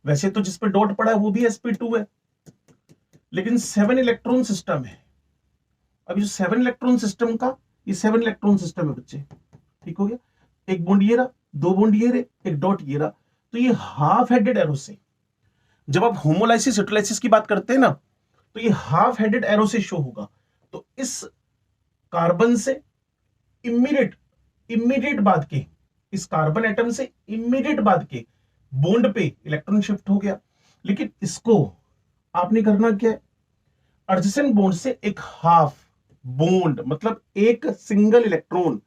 वैसे तो जिस पे डॉट पड़ा है वो भी sp2 है, लेकिन 7 इलेक्ट्रॉन सिस्टम है। अभी जो 7 इलेक्ट्रॉन सिस्टम का, ये 7 इलेक्ट्रॉन सिस्टम है बच्चे, ठीक हो गया। एक बॉन्ड ये रहा, 2 बॉन्ड ये रहे, एक डॉट ये रहा। तो ये हाफ हेडेड एरो से, जब आप होमोलाइसिस हेटेरोलाइसिस की बात करते हैं ना, तो ये हाफ हेडेड एरो से शो होगा। तो इस कार्बन से इमीडिएट बाद के, इस कार्बन एटम से इमीडिएट बाद के बॉन्ड पे इलेक्ट्रॉन शिफ्ट हो गया। लेकिन इसको आपने करना क्या है? एडजेसेंट बॉन्ड से एक हाफ बॉन्ड, मतलब एक सिंगल इलेक्ट्रॉन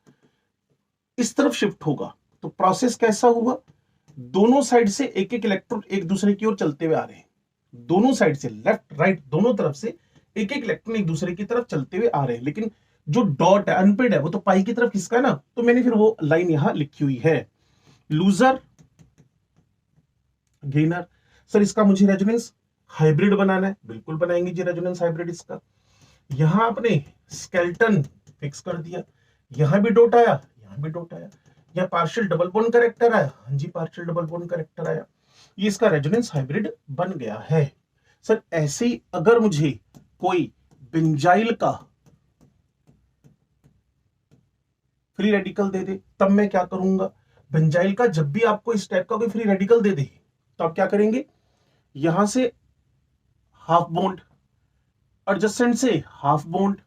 इस तरफ शिफ्ट होगा। तो प्रोसेस कैसा हुआ? दोनों साइड से एक एक इलेक्ट्रॉन एक दूसरे की ओर चलते हुए आ रहे हैं, दोनों साइड से, लेफ्ट राइट दोनों तरफ से एक एक इलेक्ट्रॉन एक दूसरे की तरफ चलते हुए आ रहे हैं। लेकिन जो डॉट है अनपेड है वो तो पाई की तरफ खिसका है ना, तो मैंने फिर वो लाइन यहां लिखी हुई है। Loser gainer. सर इसका मुझे रेजोनेंस हाइब्रिड बनाना है, बिल्कुल बनाएंगे जी रेजोनेंस हाइब्रिड इसका। यहां आपने स्केलेटन फिक्स कर दिया, यहां भी डॉट आया, यहां भी डॉट आया, यहां पार्शियल डबल बॉन्ड करेक्टर आया, हाँ जी पार्शियल डबल बॉन्ड करेक्टर आया, ये इसका रेजोनेंस हाइब्रिड बन गया है। सर ऐसे ही अगर मुझे कोई बेंजाइल का फ्री रेडिकल दे दे तब मैं क्या करूंगा, बेंजाइल का जब भी आपको इस टाइप का कोई फ्री रेडिकल दे दे तो आप क्या करेंगे, यहां से हाफ बॉन्ड, एडजेसेंट से हाफ बॉन्ड।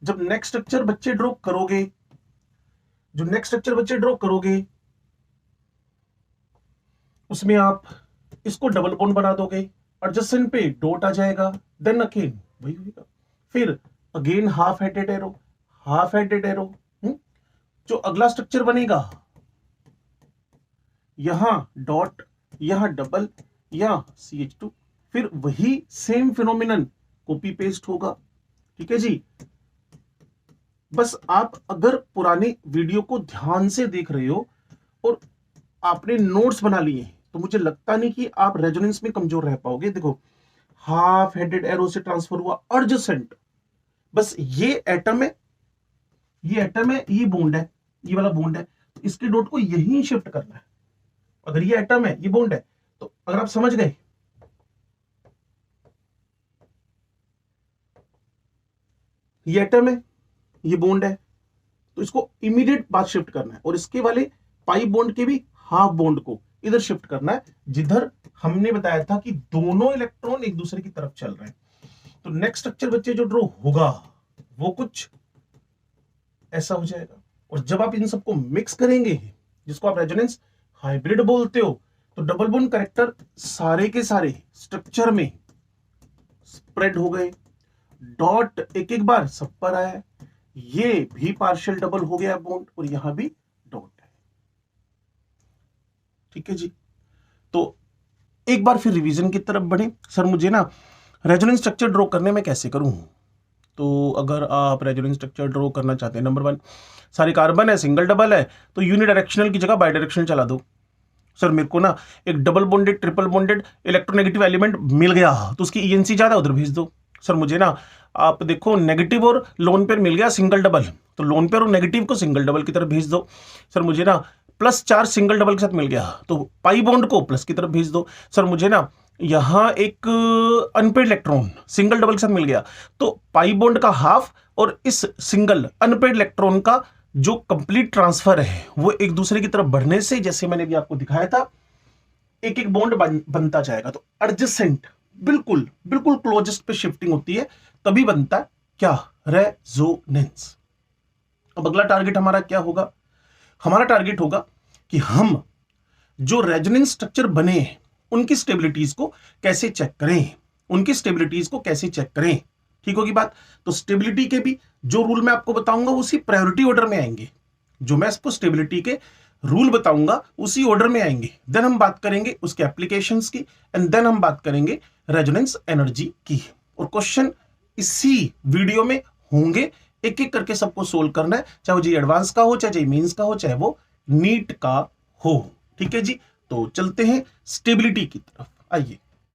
जब नेक्स्ट स्ट्रक्चर बच्चे ड्रॉ करोगे, जो नेक्स्ट स्ट्रक्चर बच्चे ड्रॉ करोगे उसमें आप इसको डबल बॉन्ड बना दोगे, एडजेसेंट पे डॉट आ जाएगा, देन अगेन वही होगा, फिर again half headed arrow, half headed arrow. जो अगला स्ट्रक्चर बनेगा यहां डॉट, यहां डबल, यहां CH2, फिर वही सेम फिनोमिनन कॉपी पेस्ट होगा। ठीक है जी। बस आप अगर पुराने वीडियो को ध्यान से देख रहे हो और आपने नोट्स बना लिए तो मुझे लगता नहीं कि आप रेजोनेंस में कमजोर रह पाओगे। देखो हाफ हेडेड एरो से ट्रांसफर हुआ एडजेसेंट, बस ये एटम है, ये एटम है, ये बॉन्ड है, ये वाला बॉन्ड है, तो इसके डॉट को यहीं शिफ्ट करना है। अगर ये एटम है, ये बॉन्ड है, तो अगर आप समझ गए, ये एटम है, ये बॉन्ड है, तो इसको इमीडिएट बात शिफ्ट करना है और इसके वाले पाई बॉन्ड के भी हाफ बॉन्ड को इधर शिफ्ट करना है जिधर हमने बताया था कि दोनों इलेक्ट्रॉन एक दूसरे की तरफ चल रहे हैं। तो नेक्स्ट स्ट्रक्चर बच्चे जो ड्रॉ होगा वो कुछ ऐसा हो जाएगा। और जब आप इन सबको मिक्स करेंगे, जिसको आप रेजोनेंस हाइब्रिड बोलते हो, तो डबल बॉन्ड कैरेक्टर सारे के सारे स्ट्रक्चर में स्प्रेड हो गए, डॉट एक एक बार सब पर आया, ये भी पार्शियल डबल हो गया बॉन्ड और यहां भी डॉट है। ठीक है जी। तो एक बार फिर रिवीजन की तरफ बढ़े। सर मुझे ना रेजोनेंस स्ट्रक्चर ड्रॉ करने में कैसे करूं, तो अगर आप रेजोनेंस स्ट्रक्चर ड्रॉ करना चाहते हैं, नंबर 1 सारे कार्बन है, सिंगल डबल है, तो यूनिडायरेक्शनल की जगह बाई डायरेक्शनल चला दो। सर मेरे को ना एक double bonded triple bonded electronegative element मिल गया तो उसकी ENC ज्यादा, उधर भेज दो। सर मुझे ना आप देखो नेगेटिव और लोन पेयर मिल गया सिंगल डबल, तो लोन पेयर और नेगेटिव को सिंगल डबल की तरफ भेज दो। सर मुझे ना प्लस चार्ज सिंगल डबल के साथ मिल गया तो पाई बॉन्ड को प्लस की तरफ भेज दो। सर मुझे ना यहां एक अनपेड इलेक्ट्रॉन सिंगल डबल के साथ मिल गया तो पाई बॉन्ड का हाफ और इस सिंगल अनपेड इलेक्ट्रॉन का जो कंप्लीट ट्रांसफर है वो एक दूसरे की तरफ बढ़ने से, जैसे मैंने भी आपको दिखाया था, एक एक बॉन्ड बनता जाएगा। तो एडजेसेंट बिल्कुल बिल्कुल क्लोजेस्ट पे शिफ्टिंग होती है, तभी बनता है क्या, रेजोनेंस। अब अगला टारगेट हमारा क्या होगा, हमारा टारगेट होगा कि हम जो रेजोनेंस स्ट्रक्चर बने उनकी स्टेबिलिटीज को कैसे चेक करें, उनकी स्टेबिलिटीज को कैसे चेक करें। ठीक होगी बात। तो स्टेबिलिटी के भी जो रूल मैं आपको बताऊंगा उसी प्रायोरिटी ऑर्डर में आएंगे, जो मैं आपको स्टेबिलिटी के रूल बताऊंगा उसी ऑर्डर में आएंगे। देन हम बात करेंगे उसके एप्लीकेशंस की एंड देन हम बात करेंगे रेजोनेंस एनर्जी की। और क्वेश्चन इसी वीडियो में होंगे, एक एक करके सबको सोल्व करना है, चाहे वो जी एडवांस का हो, चाहे जी मेंस का हो, चाहे वो नीट का हो। ठीक है जी। तो चलते हैं स्टेबिलिटी की तरफ, आइए।